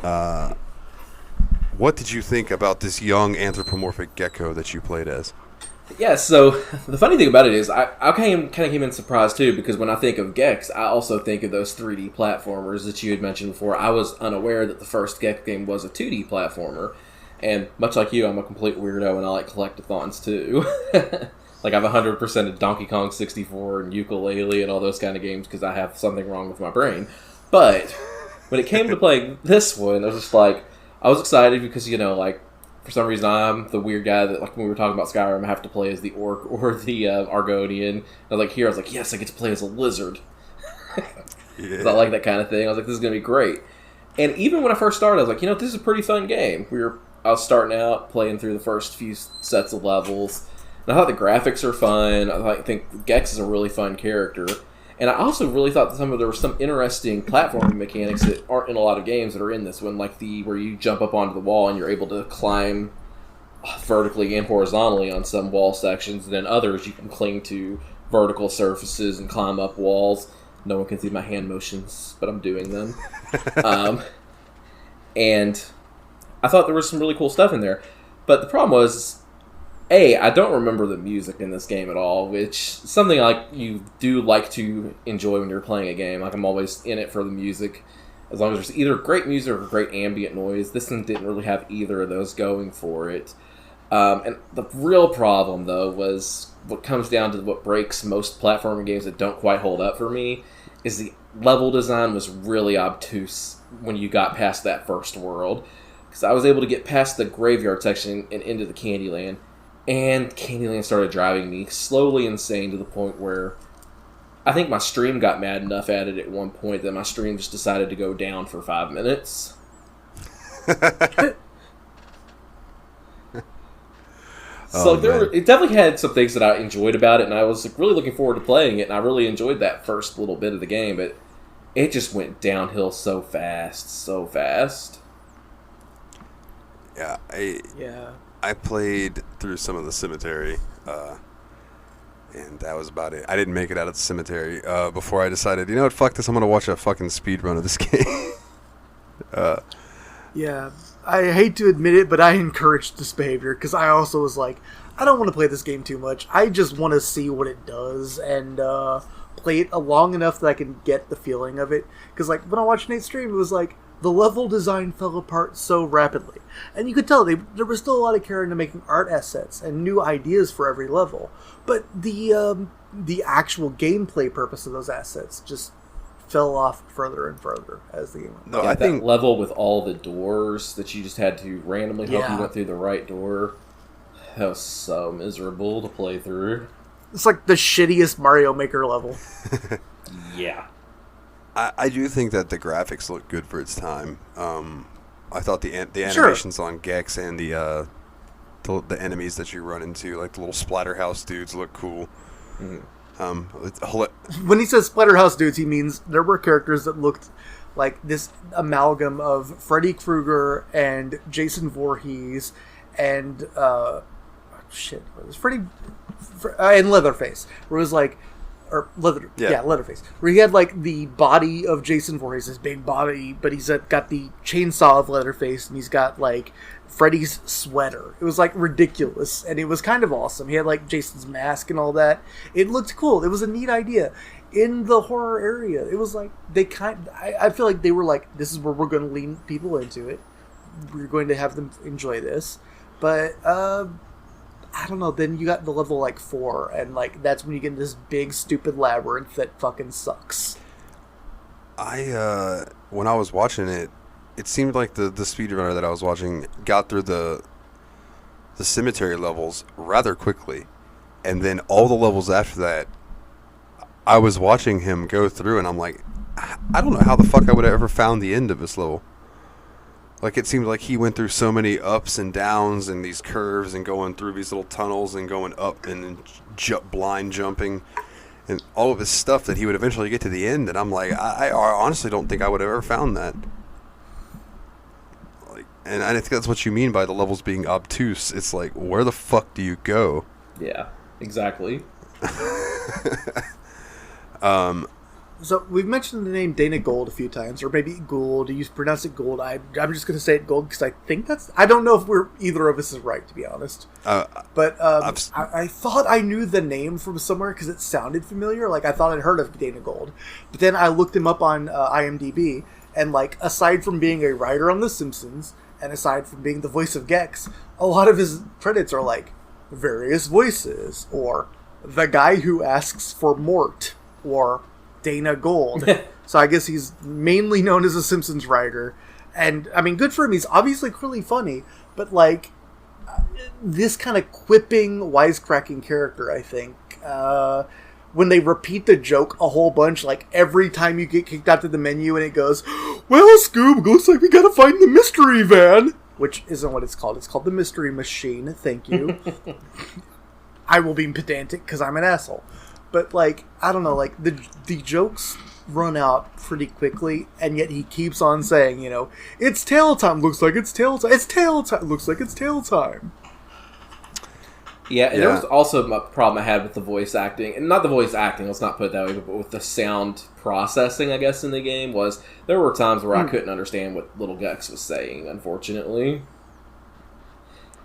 What did you think about this young anthropomorphic gecko that you played as? Yeah, so the funny thing about it is I kind of came in surprised too, because when I think of Gex, I also think of those 3D platformers that you had mentioned before. I was unaware that the first Gex game was a 2D platformer, and much like you, I'm a complete weirdo and I like collectathons too. Like, I've 100% of Donkey Kong 64 and Yooka-Laylee and all those kind of games because I have something wrong with my brain. But when it came to playing this one, I was just like, I was excited because, you know, like, for some reason I'm the weird guy that, like, when we were talking about Skyrim, I have to play as the orc or the Argonian. I was like, here, I was like, yes, I get to play as a lizard. Yeah. I like that kind of thing. I was like, this is going to be great. And even when I first started, I was like, you know, this is a pretty fun game. I was starting out playing through the first few sets of levels. And I thought the graphics are fun. I think Gex is a really fun character. And I also really thought that there were some interesting platforming mechanics that aren't in a lot of games that are in this one, like where you jump up onto the wall and you're able to climb vertically and horizontally on some wall sections, and then others you can cling to vertical surfaces and climb up walls. No one can see my hand motions, but I'm doing them. And I thought there was some really cool stuff in there. But the problem was, I don't remember the music in this game at all, which is something like you do like to enjoy when you're playing a game. Like, I'm always in it for the music, as long as there's either great music or great ambient noise. This one didn't really have either of those going for it. And the real problem, though, was what comes down to what breaks most platforming games that don't quite hold up for me, is the level design was really obtuse when you got past that first world. Because I was able to get past the graveyard section and into the Candyland, and Candyland started driving me slowly insane to the point where I think my stream got mad enough at it at one point that my stream just decided to go down for 5 minutes. So it definitely had some things that I enjoyed about it, and I was really looking forward to playing it, and I really enjoyed that first little bit of the game, but it just went downhill so fast. Yeah, I played through some of the cemetery, and that was about it. I didn't make it out of the cemetery before I decided, you know what, fuck this, I'm going to watch a fucking speed run of this game. Yeah, I hate to admit it, but I encouraged this behavior, because I also was like, I don't want to play this game too much. I just want to see what it does, and play it long enough that I can get the feeling of it. Because, like, when I watched Nate's stream, it was like, the level design fell apart so rapidly. And you could tell there was still a lot of care into making art assets and new ideas for every level. But the actual gameplay purpose of those assets just fell off further and further as the game went. No, Yeah, I think that level with all the doors that you just had to randomly hope you went through the right door. That was so miserable to play through. It's like the shittiest Mario Maker level. Yeah. I do think that the graphics look good for its time. I thought the animations on Gex and the enemies that you run into, like the little Splatterhouse dudes, look cool. Mm-hmm. When he says Splatterhouse dudes, he means there were characters that looked like this amalgam of Freddy Krueger and Jason Voorhees and it was Freddy and Leatherface. Where it was like, Leatherface. Where he had like the body of Jason Voorhees, his big body, but he's got the chainsaw of Leatherface, and he's got like Freddy's sweater. It was like ridiculous, and it was kind of awesome. He had like Jason's mask and all that. It looked cool. It was a neat idea. In the horror area, it was like I feel like they were like, this is where we're going to lean people into it. We're going to have them enjoy this, but I don't know. Then you got the level like 4, and like that's when you get this big stupid labyrinth that fucking sucks. When I was watching it, it seemed like the speedrunner that I was watching got through the cemetery levels rather quickly, and then all the levels after that, I was watching him go through, and I'm like, I don't know how the fuck I would have ever found the end of this level. Like, it seemed like he went through so many ups and downs and these curves and going through these little tunnels and going up and blind jumping and all of his stuff that he would eventually get to the end. And I'm like, I honestly don't think I would have ever found that. Like, and I think that's what you mean by the levels being obtuse. It's like, where the fuck do you go? Yeah, exactly. So we've mentioned the name Dana Gould a few times, or maybe Gould. You pronounce it Gould. I'm just going to say it Gould because I think I don't know if either of us is right, to be honest. But I thought I knew the name from somewhere because it sounded familiar. Like I thought I'd heard of Dana Gould, but then I looked him up on IMDb, and like aside from being a writer on The Simpsons and aside from being the voice of Gex, a lot of his credits are like various voices or the guy who asks for Mort or Dana Gould. So I guess he's mainly known as a Simpsons writer. And, I mean, good for him. He's obviously really funny. But, like, this kind of quipping, wisecracking character, I think, when they repeat the joke a whole bunch, like, every time you get kicked out to the menu and it goes, well, Scoob, looks like we gotta find the mystery van. Which isn't what it's called. It's called the Mystery Machine. Thank you. I will be pedantic because I'm an asshole. But, like, I don't know, like, the jokes run out pretty quickly, and yet he keeps on saying, you know, it's tail time, looks like it's tail time, it's tail time, looks like it's tail time. Yeah, and there was also a problem I had with the voice acting, and not the voice acting, let's not put it that way, but with the sound processing, I guess, in the game, was there were times where I couldn't understand what Little Gex was saying, unfortunately.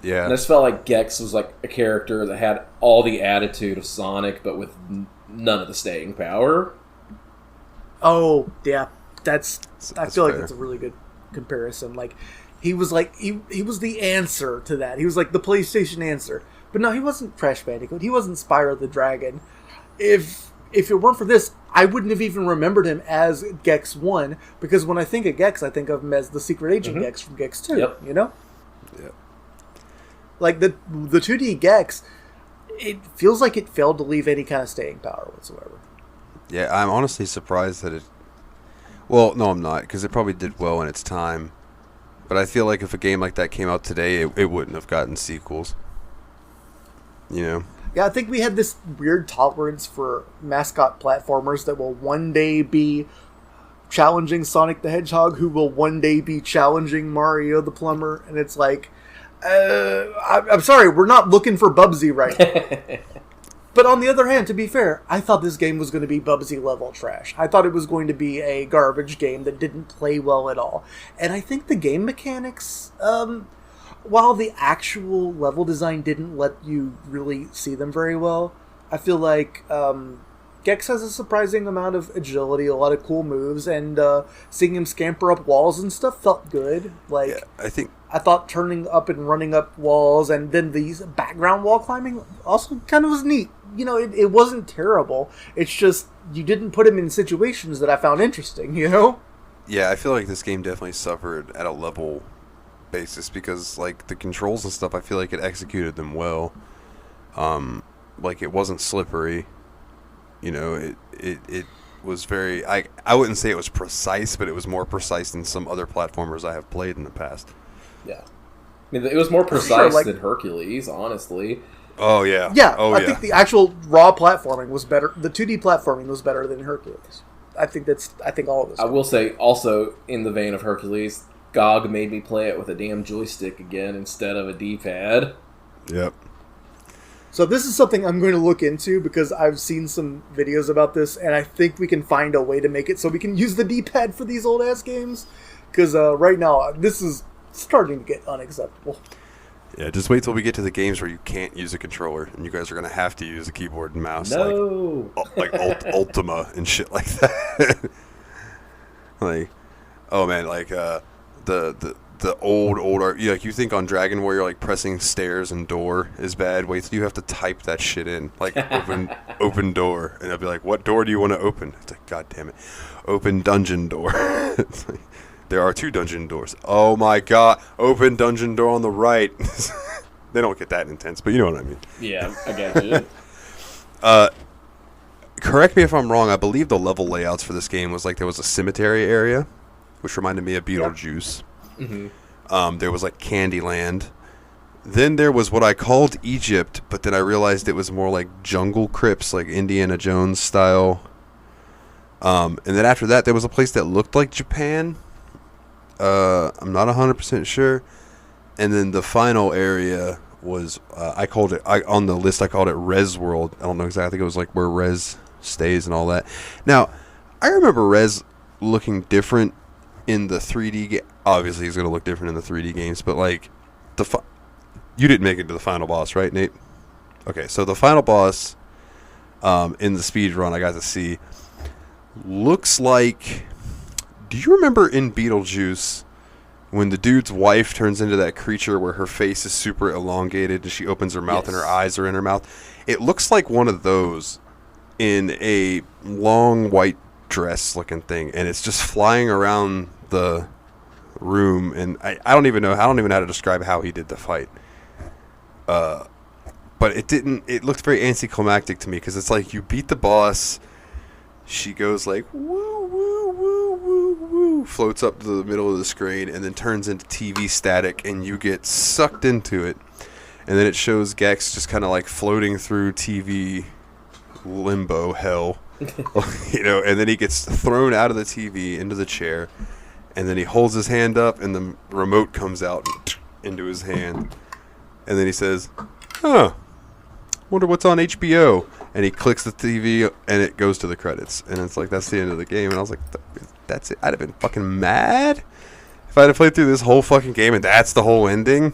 Yeah. And I just felt like Gex was like a character that had all the attitude of Sonic, but with none of the staying power. Oh, yeah. I feel like fair. that's a really good comparison. Like, he was like, he was the answer to that. He was like the PlayStation answer. But no, he wasn't Crash Bandicoot. He wasn't Spyro the Dragon. If it weren't for this, I wouldn't have even remembered him as Gex 1, because when I think of Gex, I think of him as the Secret Agent Gex from Gex 2, you know? Yep. Like, the 2D Gex, it feels like it failed to leave any kind of staying power whatsoever. Yeah, I'm honestly surprised that it... Well, no, I'm not, because it probably did well in its time. But I feel like if a game like that came out today, it wouldn't have gotten sequels. You know? Yeah, I think we had this weird tolerance for mascot platformers that will one day be challenging Sonic the Hedgehog, who will one day be challenging Mario the Plumber, and it's like... I'm sorry, we're not looking for Bubsy right now. But on the other hand, to be fair, I thought this game was going to be Bubsy level trash. I thought it was going to be a garbage game that didn't play well at all. And I think the game mechanics, while the actual level design didn't let you really see them very well, I feel like Gex has a surprising amount of agility, a lot of cool moves, and seeing him scamper up walls and stuff felt good. Like, yeah, I thought turning up and running up walls and then these background wall climbing also kind of was neat. You know, it wasn't terrible. It's just you didn't put him in situations that I found interesting, you know? Yeah, I feel like this game definitely suffered at a level basis because, like, the controls and stuff, I feel like it executed them well. Like, it wasn't slippery. You know, it was very... I wouldn't say it was precise, but it was more precise than some other platformers I have played in the past. Yeah. I mean, it was more precise like, than Hercules, honestly. Oh, yeah. Yeah, oh, I think the actual raw platforming was better. The 2D platforming was better than Hercules. I think all of this. I will say, also, in the vein of Hercules, GOG made me play it with a damn joystick again instead of a D-pad. Yep. So this is something I'm going to look into because I've seen some videos about this, and I think we can find a way to make it so we can use the D-pad for these old-ass games. Because right now, this is starting to get unacceptable. Yeah, just wait till we get to the games where you can't use a controller, and you guys are going to have to use a keyboard and mouse. No! Like Ultima and shit like that. Like, oh man, like, the old art, like, you think on Dragon Warrior, like, pressing stairs and door is bad. Wait till you have to type that shit in. Like, open door. And I'll be like, what door do you want to open? It's like, god damn it. Open dungeon door. It's like, there are 2 dungeon doors. Oh my god. Open dungeon door on the right. They don't get that intense, but you know what I mean. Yeah, I got you. Correct me if I'm wrong. I believe the level layouts for this game was like there was a cemetery area, which reminded me of Beetlejuice. Mm-hmm. There was like Candyland. Then there was what I called Egypt, but then I realized it was more like jungle crypts, like Indiana Jones style. And then after that, there was a place that looked like Japan. I'm not 100% sure. And then the final area was, on the list, I called it Rez World. I don't know exactly. I think it was like where Rez stays and all that. Now, I remember Rez looking different in the 3D game. Obviously, he's going to look different in the 3D games, but like, you didn't make it to the final boss, right, Nate? Okay, so the final boss in the speed run I got to see looks like... Do you remember in Beetlejuice when the dude's wife turns into that creature where her face is super elongated and she opens her mouth and her eyes are in her mouth? It looks like one of those in a long white dress looking thing, and it's just flying around the room, and I don't even know how to describe how he did the fight. But it looked very anticlimactic to me because it's like you beat the boss, she goes like woo woo woo woo woo, floats up to the middle of the screen and then turns into TV static, and you get sucked into it, and then it shows Gex just kind of like floating through TV limbo hell. You know, and then he gets thrown out of the TV into the chair, and then he holds his hand up and the remote comes out into his hand, and then he says, huh, wonder what's on HBO, and he clicks the TV and it goes to the credits, and it's like, that's the end of the game. And I was like, that's it. I'd have been fucking mad if I'd have played through this whole fucking game and that's the whole ending.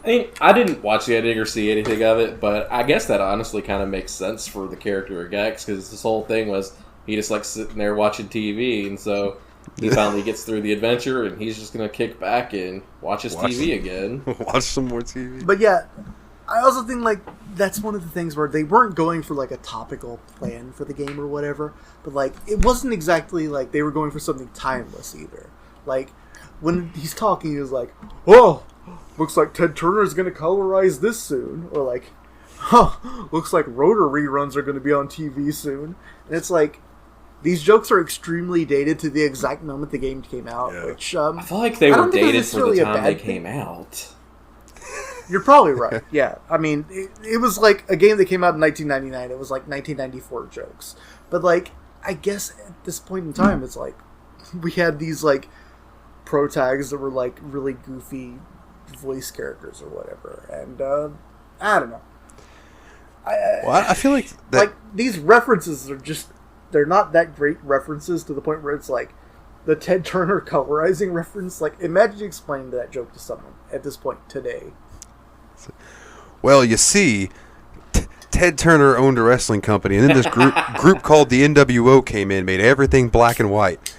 I mean, I didn't watch the ending or see anything of it, but I guess that honestly kind of makes sense for the character of Gex, because this whole thing was he just like sitting there watching TV, and so he finally gets through the adventure, and he's just gonna kick back and watch his TV again. Watch some more TV. But yeah, I also think like that's one of the things where they weren't going for like a topical plan for the game or whatever, but like it wasn't exactly like they were going for something timeless either. Like when he's talking, he was like, "Oh, looks like Ted Turner is going to colorize this soon," or like, "Huh, looks like Rotor reruns are going to be on TV soon." And it's like, these jokes are extremely dated to the exact moment the game came out, which I feel like they were dated for the time they came out. You're probably right. Yeah, I mean, it was like a game that came out in 1999. It was like 1994 jokes, but like, I guess at this point in time, it's like we had these like pro tags that were like really goofy voice characters or whatever, and I don't know. I feel like that... like these references are just, they're not that great references to the point where it's like the Ted Turner colorizing reference. Like, imagine explaining that joke to someone at this point today. Well, you see, Ted Turner owned a wrestling company, and then this group called the NWO came in, made everything black and white.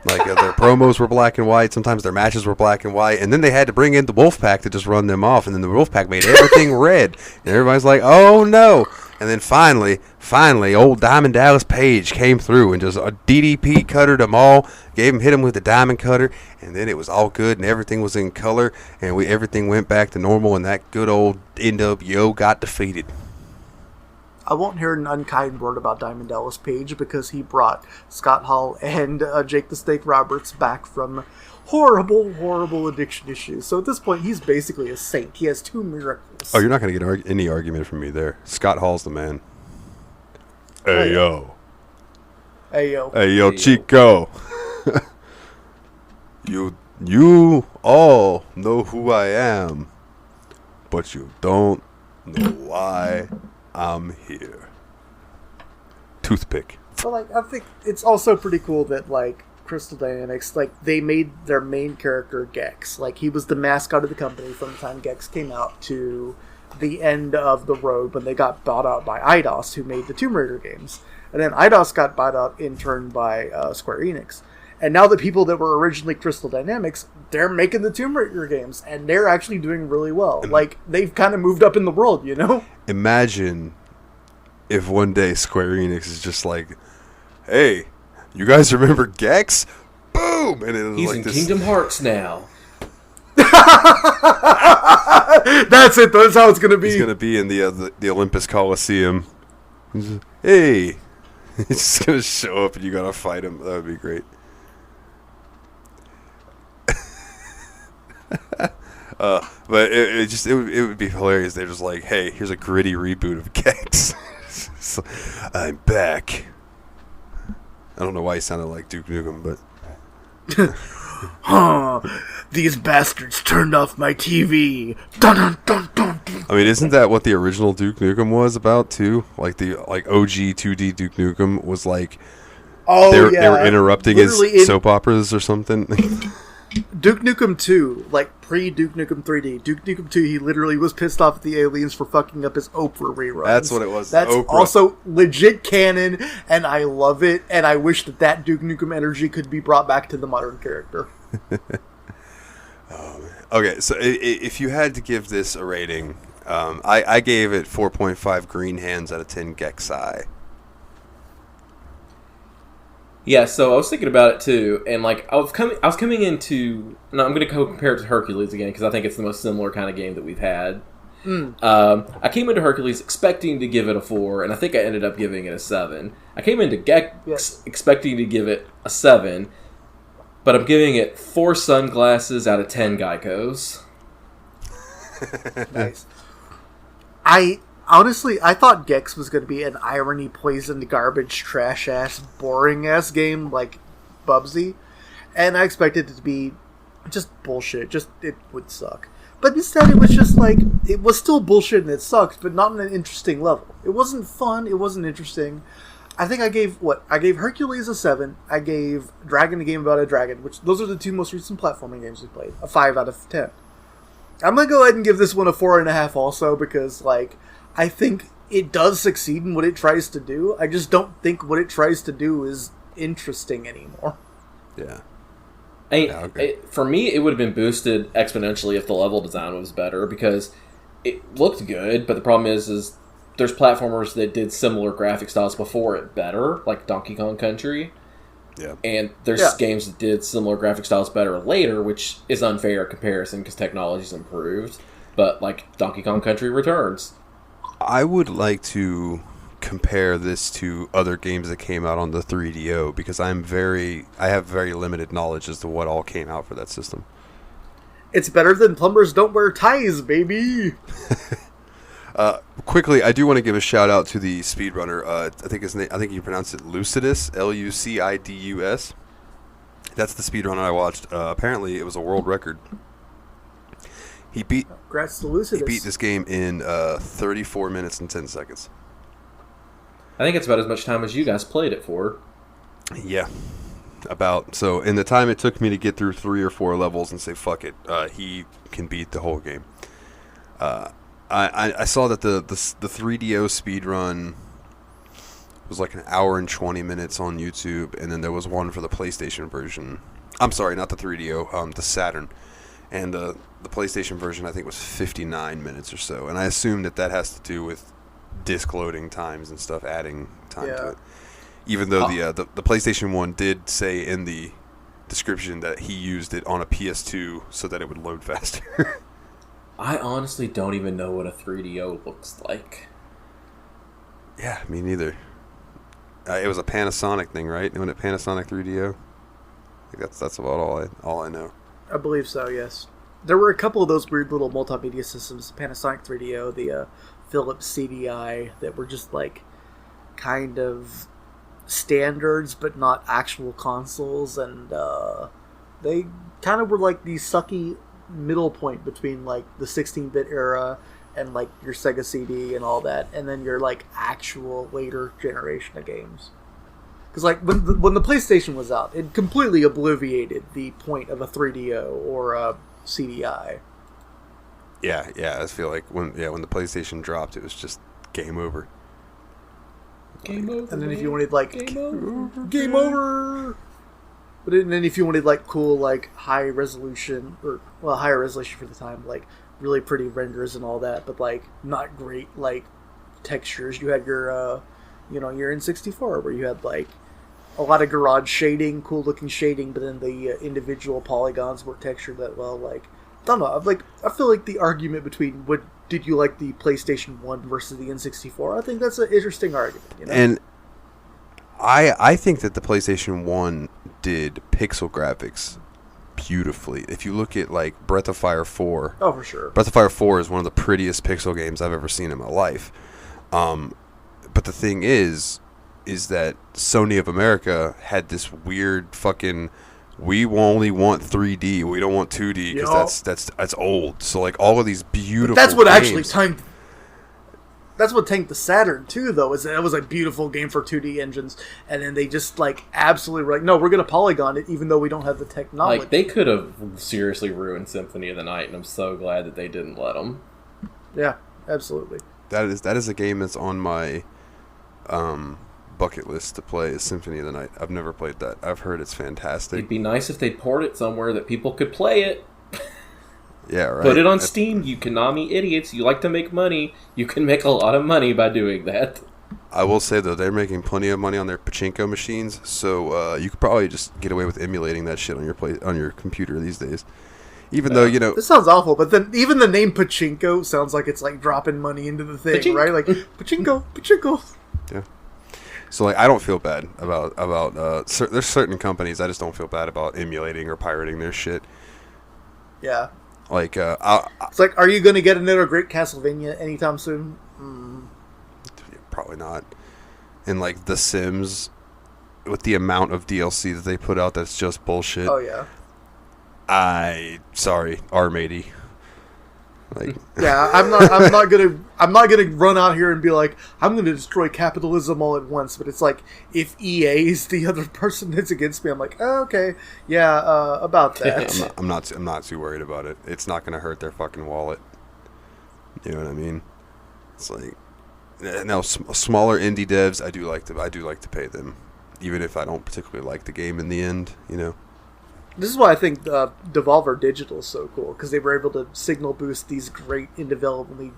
Like their promos were black and white. Sometimes their matches were black and white. And then they had to bring in the Wolfpack to just run them off. And then the Wolfpack made everything red. And everybody's like, oh, no. And then finally, old Diamond Dallas Page came through and just a DDP cuttered them all. Hit him with the diamond cutter. And then it was all good and everything was in color. And everything went back to normal. And that good old NWO got defeated. I won't hear an unkind word about Diamond Dallas Page because he brought Scott Hall and Jake the Snake Roberts back from horrible addiction issues. So at this point, he's basically a saint. He has 2 miracles. Oh, you're not going to get any argument from me there. Scott Hall's the man. Hey, yo. Hey, yo. Hey, yo, Chico. You all know who I am, but you don't know why I'm here. Toothpick. But like, I think it's also pretty cool that like Crystal Dynamics, like they made their main character Gex. Like he was the mascot of the company from the time Gex came out to the end of the road when they got bought out by Eidos, who made the Tomb Raider games. And then Eidos got bought out in turn by Square Enix. And now the people that were originally Crystal Dynamics, they're making the Tomb Raider games, and they're actually doing really well. Like, they've kind of moved up in the world, you know? Imagine if one day Square Enix is just like, hey, you guys remember Gex? Boom! And it was he's like in this... Kingdom Hearts now. That's it. That's how it's going to be. He's going to be in the Olympus Coliseum. Hey! He's just going to show up and you got to fight him. That would be great. But it would be hilarious. They're just like, hey, here's a gritty reboot of Gex. So, I'm back. I don't know why he sounded like Duke Nukem, but these bastards turned off my TV. Dun, dun, dun, dun, dun. I mean, isn't that what the original Duke Nukem was about too? Like the OG 2D Duke Nukem was like, they were interrupting his soap operas or something. Duke Nukem 2, like pre-Duke Nukem 3D, Duke Nukem 2, he literally was pissed off at the aliens for fucking up his Oprah reruns. That's what it was. That's Oprah. Also legit canon, and I love it, and I wish that Duke Nukem energy could be brought back to the modern character. Oh, man. Okay, so if you had to give this a rating, I gave it 4.5 green hands out of 10 Gexi. Yeah, so I was thinking about it too, and like I was coming into. No, I'm going to compare it to Hercules again because I think it's the most similar kind of game that we've had. I came into Hercules expecting to give it a 4, and I think I ended up giving it a 7. I came into Gex expecting to give it a 7, but I'm giving it 4 sunglasses out of 10 Geikos. Nice. Honestly, I thought Gex was going to be an irony-poisoned, garbage, trash-ass, boring-ass game like Bubsy, and I expected it to be just bullshit. It would suck. But instead, it was just like, it was still bullshit and it sucked, but not on an interesting level. It wasn't fun, it wasn't interesting. I think I gave Hercules a 7, I gave Dragon, a Game About a Dragon, which those are the 2 most recent platforming games we played, a 5 out of 10. I'm going to go ahead and give this one a 4.5 also, because, like, I think it does succeed in what it tries to do. I just don't think what it tries to do is interesting anymore. Yeah. For me, it would have been boosted exponentially if the level design was better, because it looked good, but the problem is there's platformers that did similar graphic styles before it better, like Donkey Kong Country. Yeah. And there's games that did similar graphic styles better later, which is unfair comparison because technology's improved. But, like, Donkey Kong Country Returns. I would like to compare this to other games that came out on the 3DO because I have very limited knowledge as to what all came out for that system. It's better than Plumbers Don't Wear Ties, baby! Quickly, I do want to give a shout out to the speedrunner. I think you pronounce it Lucidus, Lucidus. That's the speedrunner I watched. Apparently, it was a world record. He beat this game in 34 minutes and 10 seconds. I think it's about as much time as you guys played it for. Yeah. So in the time it took me to get through 3 or 4 levels and say, fuck it, he can beat the whole game. I saw that the 3DO speed run was like an hour and 20 minutes on YouTube, and then there was one for the PlayStation version. I'm sorry, not the 3DO, the Saturn. And the PlayStation version, I think, was 59 minutes or so. And I assume that has to do with disc loading times and stuff, adding time to it. Even though the PlayStation 1 did say in the description that he used it on a PS2 so that it would load faster. I honestly don't even know what a 3DO looks like. Yeah, me neither. It was a Panasonic thing, right? When it Panasonic 3DO. I think that's about all I know. I believe so. Yes, there were a couple of those weird little multimedia systems, Panasonic 3DO, the Philips CDI, that were just like kind of standards, but not actual consoles, and they kind of were like the sucky middle point between like the 16-bit era and like your Sega CD and all that, and then your like actual later generation of games. Because like when the PlayStation was out, it completely obliterated the point of a 3DO or a CDI. Yeah, I feel like when the PlayStation dropped, it was just game over. Game over. And then if you wanted like Game over. But then if you wanted like cool like higher resolution for the time, like really pretty renders and all that, but like not great like textures, you had your your N64 where you had like a lot of garage shading, cool looking shading, but then the individual polygons weren't textured that well. Like I don't know, I feel like the argument between what did you like the PlayStation 1 versus the N64, I think that's an interesting argument. And I think that the PlayStation 1 did pixel graphics beautifully. If you look at like Breath of Fire 4. Oh, for sure. Breath of Fire 4 is one of the prettiest pixel games I've ever seen in my life. But the thing is that Sony of America had this weird fucking, we only want 3D, we don't want 2D because that's old. So like all of these beautiful But that's what games, actually tanked. That's what tanked the Saturn too, though. Is that it was a beautiful game for 2D engines, and then they just like absolutely were like, no, we're gonna polygon it, even though we don't have the technology. Like they could have seriously ruined Symphony of the Night, and I'm so glad that they didn't let them. Yeah, absolutely. That is a game that's on my bucket list to play, is Symphony of the Night. I've never played that. I've heard it's fantastic. It'd be nice if they'd port it somewhere that people could play it. Yeah, right. Put it on Steam, you Konami idiots. You like to make money. You can make a lot of money by doing that. I will say, though, they're making plenty of money on their pachinko machines, so you could probably just get away with emulating that shit on your computer these days. Even though, This sounds awful, but then even the name pachinko sounds like it's like dropping money into the thing, Pachinko. right? Like, pachinko. Yeah. So, like, I don't feel bad about there's certain companies I just don't feel bad about emulating or pirating their shit. Yeah. Like, It's like, are you going to get another great Castlevania anytime soon? Probably not. And, like, The Sims, with the amount of DLC that they put out, that's just bullshit. Oh, yeah. Sorry, R-Matey. Like, yeah, I'm not gonna run out here and be like, I'm gonna destroy capitalism all at once. But it's like, if EA is the other person that's against me, I'm like, oh, okay, yeah, about that. I'm not too worried about it. It's not gonna hurt their fucking wallet. You know what I mean? It's like, now smaller indie devs, I do like to pay them, even if I don't particularly like the game in the end. This is why I think Devolver Digital is so cool, because they were able to signal boost these great individually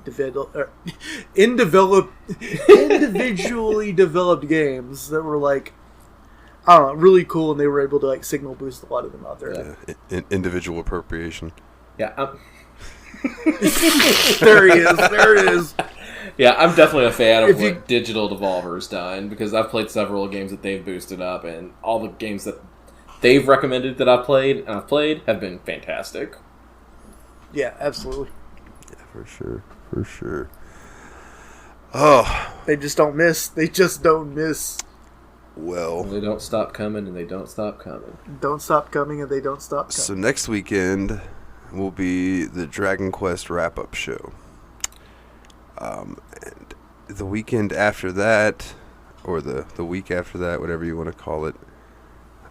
developed games that were like, I don't know, really cool, and they were able to like signal boost a lot of them out there. Yeah, individual appropriation. Yeah, There he is. There it is. Yeah, I'm definitely a fan of what Digital Devolver's done, because I've played several games that they've boosted up, and all the games that they've recommended that I've played have been fantastic. Yeah, absolutely. Yeah, for sure. Oh, they just don't miss. Well, they don't stop coming, and they don't stop coming. Don't stop coming, and they don't stop coming. So next weekend will be the Dragon Quest wrap-up show. And the weekend after that, or the week after that, whatever you want to call it,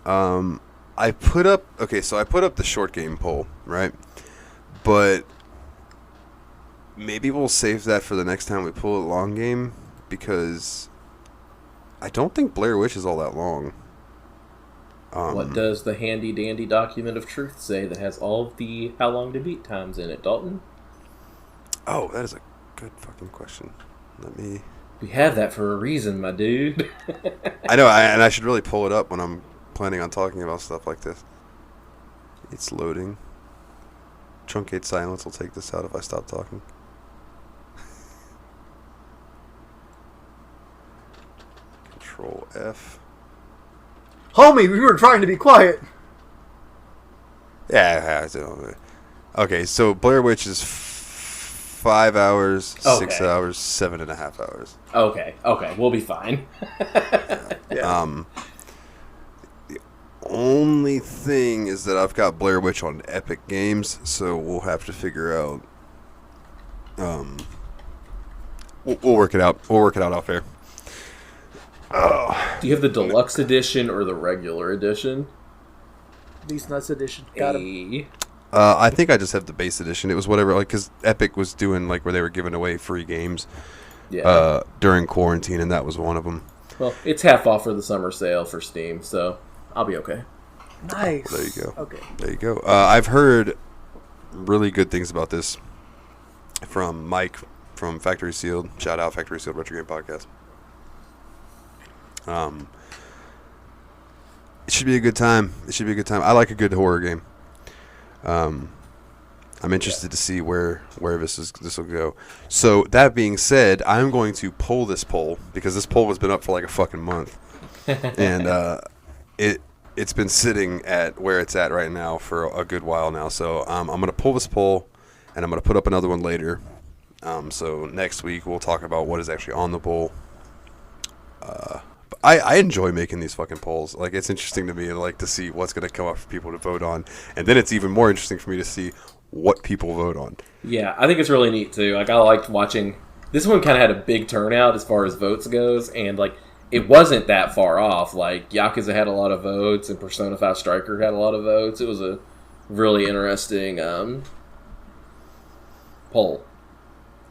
I put up the short game poll, right? But maybe we'll save that for the next time we pull a long game, because I don't think Blair Witch is all that long. What does the handy dandy document of truth say that has all of the how long to beat times in it, Dalton? Oh, that is a good fucking question. We have that for a reason, my dude. I know, and I should really pull it up when I'm planning on talking about stuff like this. It's loading. Truncate silence will take this out if I stop talking. Control F. Homie, we were trying to be quiet. Yeah. Okay, so Blair Witch is 5 hours, 6 hours, 7.5 hours. Okay, we'll be fine. Yeah. The only thing is that I've got Blair Witch on Epic Games, so we'll have to figure out. We'll work it out. We'll work it out off air. Oh. Do you have the deluxe edition or the regular edition? These Nuts edition. Got him. I think I just have the base edition. It was whatever, like, because Epic was doing, like, where they were giving away free games during quarantine, and that was one of them. Well, it's half off for the summer sale for Steam, so I'll be okay. Nice. There you go. Okay. There you go. I've heard really good things about this from Mike from Factory Sealed. Shout out Factory Sealed Retro Game Podcast. It should be a good time. I like a good horror game. I'm interested to see where this will go. So that being said, I'm going to pull this poll, because this poll has been up for like a fucking month, and it's been sitting at where it's at right now for a good while now. So I'm gonna pull this poll, and I'm gonna put up another one later. So next week we'll talk about what is actually on the poll. I enjoy making these fucking polls. Like, it's interesting to me, like, to see what's going to come up for people to vote on. And then it's even more interesting for me to see what people vote on. Yeah, I think it's really neat, too. Like, I liked watching... This one kind of had a big turnout as far as votes goes, and, like, it wasn't that far off. Like, Yakuza had a lot of votes, and Persona 5 Striker had a lot of votes. It was a really interesting poll.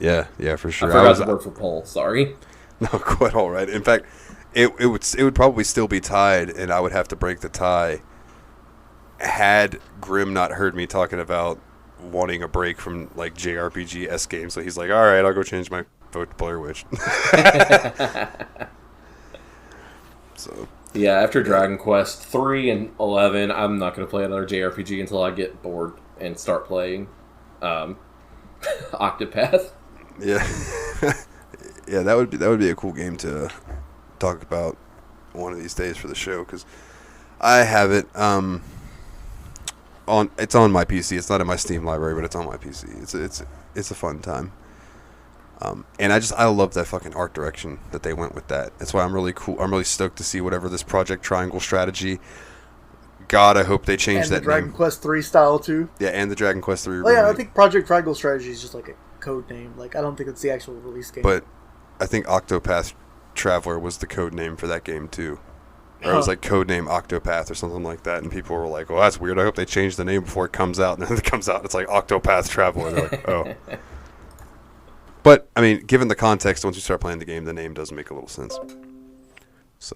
Yeah, for sure. I forgot the word for poll, sorry. No, quite all right. In fact... It would probably still be tied, and I would have to break the tie had Grim not heard me talking about wanting a break from, like, JRPG-esque games. So he's like, all right, I'll go change my vote to Blair Witch. So yeah, after Dragon Quest 3 and 11, I'm not going to play another JRPG until I get bored and start playing Octopath. Yeah. Yeah, that would be a cool game to talk about one of these days for the show, because I have it it's on my PC. It's not in my Steam library, but it's on my PC. It's a fun time. And I love that fucking art direction that they went with that. That's why I'm really stoked to see whatever this Project Triangle strategy. God, I hope they change that name. And the Dragon Quest 3 style too. Yeah, and the Dragon Quest 3 remake. Yeah, I think Project Triangle strategy is just like a code name. Like, I don't think it's the actual release game. But I think Octopath Traveler was the code name for that game too, or it was like codename Octopath or something like that, and people were like, "Well, that's weird. I hope they change the name before it comes out." And then it comes out, it's like Octopath Traveler. They're like, "Oh." But I mean, given the context, once you start playing the game, the name does make a little sense. So,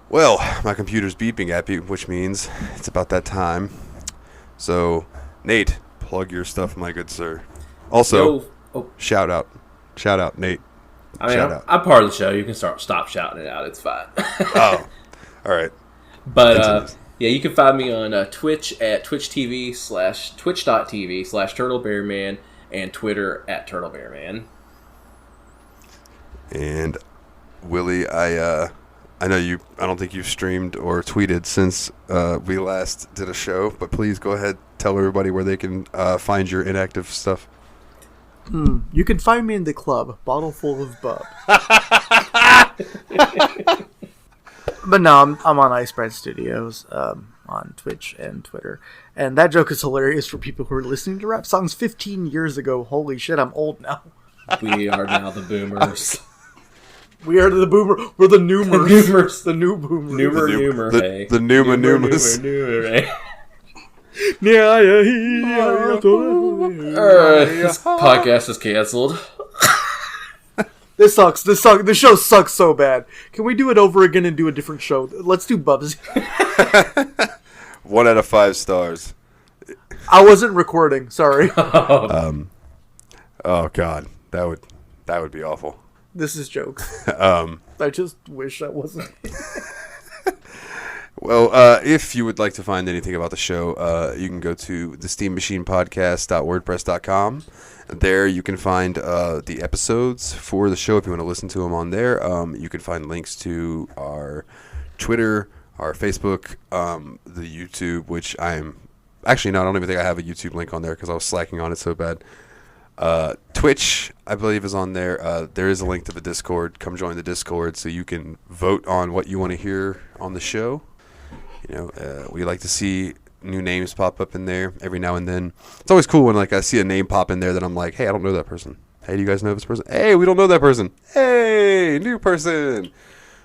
well, my computer's beeping at me, which means it's about that time. So, Nate, plug your stuff, my good sir. Also, shout out, Nate. I mean, I'm part of the show. You can stop shouting it out. It's fine. Oh, all right. But yeah, you can find me on Twitch at twitch.tv/TurtleBearMan and Twitter at TurtleBearMan. And Willie, I know you. I don't think you've streamed or tweeted since we last did a show, but please go ahead, tell everybody where they can find your inactive stuff. You can find me in the club, bottle full of bub. But no, I'm on Icebread Studios on Twitch and Twitter. And that joke is hilarious for people who are listening to rap songs 15 years ago. Holy shit, I'm old now. We are now the boomers. We are the boomer. We're the noomers. The new boomers. Noomer, hey. The Numa Numas. Noomer, hey. This podcast is canceled. This sucks. The show sucks so bad. Can we do it over again and do a different show? Let's do Bubsy. 1 out of 5 stars. I wasn't recording. Sorry. Oh God, that would be awful. This is jokes. I just wish I wasn't. Well, if you would like to find anything about the show, you can go to thesteammachinepodcast.wordpress.com. There you can find the episodes for the show if you want to listen to them on there. You can find links to our Twitter, our Facebook, the YouTube, which I'm... Actually, no, I don't even think I have a YouTube link on there because I was slacking on it so bad. Twitch, I believe, is on there. There is a link to the Discord. Come join the Discord so you can vote on what you want to hear on the show. You know, we like to see new names pop up in there every now and then. It's always cool when I see a name pop in there that I'm like, hey, I don't know that person. Hey, do you guys know this person? Hey, we don't know that person. Hey, new person.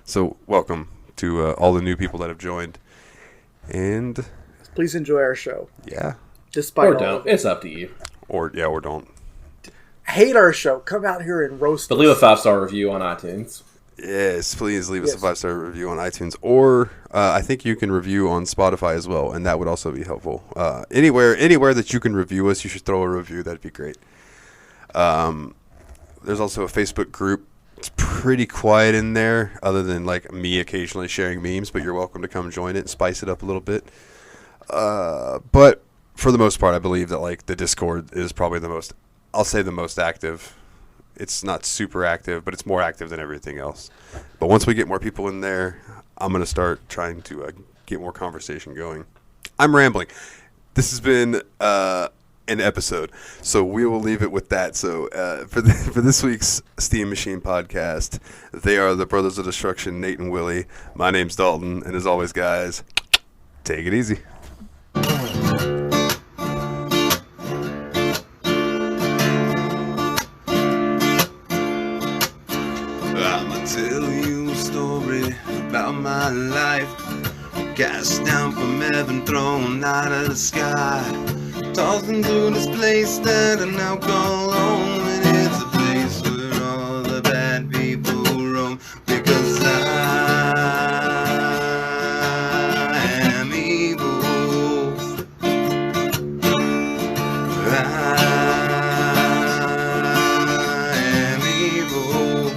So welcome to all the new people that have joined. And please enjoy our show. Yeah. Despite or all don't. of it. It's up to you. Or don't. Hate our show. Come out here and roast But us. leave a 5-star review on iTunes. Yes, please leave us a 5-star review on iTunes, or I think you can review on Spotify as well, and that would also be helpful. Anywhere that you can review us, you should throw a review. That'd be great. There's also a Facebook group. It's pretty quiet in there, other than me occasionally sharing memes. But you're welcome to come join it and spice it up a little bit. But for the most part, I believe that the Discord is probably the most active. It's not super active, but it's more active than everything else. But once we get more people in there, I'm going to start trying to get more conversation going. I'm rambling. This has been an episode, so we will leave it with that. So for this week's Steam Machine podcast, they are the Brothers of Destruction, Nate and Willie. My name's Dalton, and as always, guys, take it easy. Tell you a story about my life. Cast down from heaven, thrown out of the sky. Tossed into this place that I now call home. And it's a place where all the bad people roam. Because I am evil. I am evil.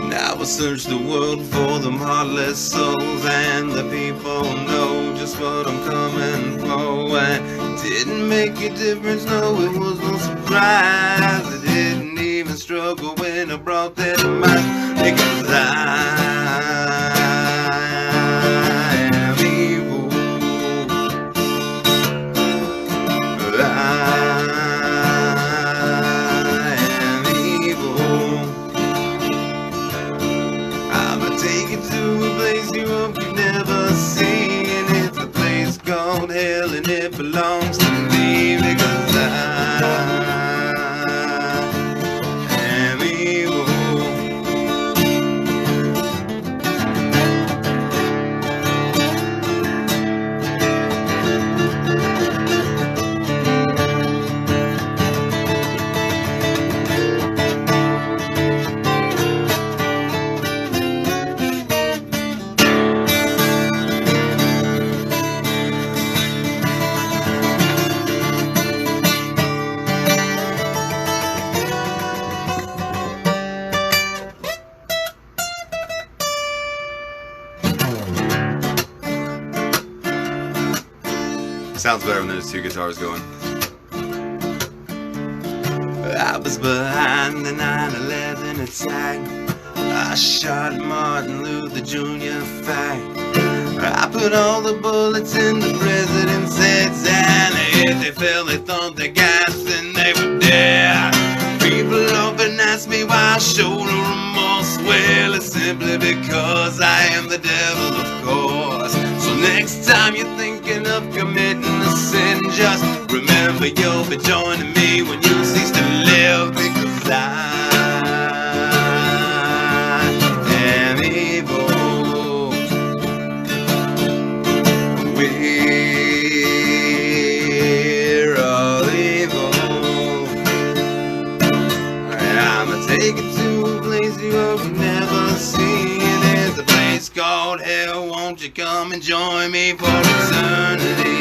Now I search the world for them heartless souls, and the people know just what I'm coming for. And didn't make a difference, no, it was no surprise. I didn't even struggle when I brought that to mind. Because I am evil. I am evil. I'ma take you to a place you hope you never see, and it's a place called hell, and it belongs to me. Because I am evil. Sounds better when there's 2 guitars going. I was behind the 9/11 attack. I shot Martin Luther Jr. fat. I put all the bullets in the president's heads, and if they fell, they thumped the gas and they were dead. People often ask me why I show no remorse. Well, it's simply because I am the devil, of course. So next time you're thinking of committing a sin, just remember you'll be joining me when you cease to live. Because I am evil. you come and join me for eternity?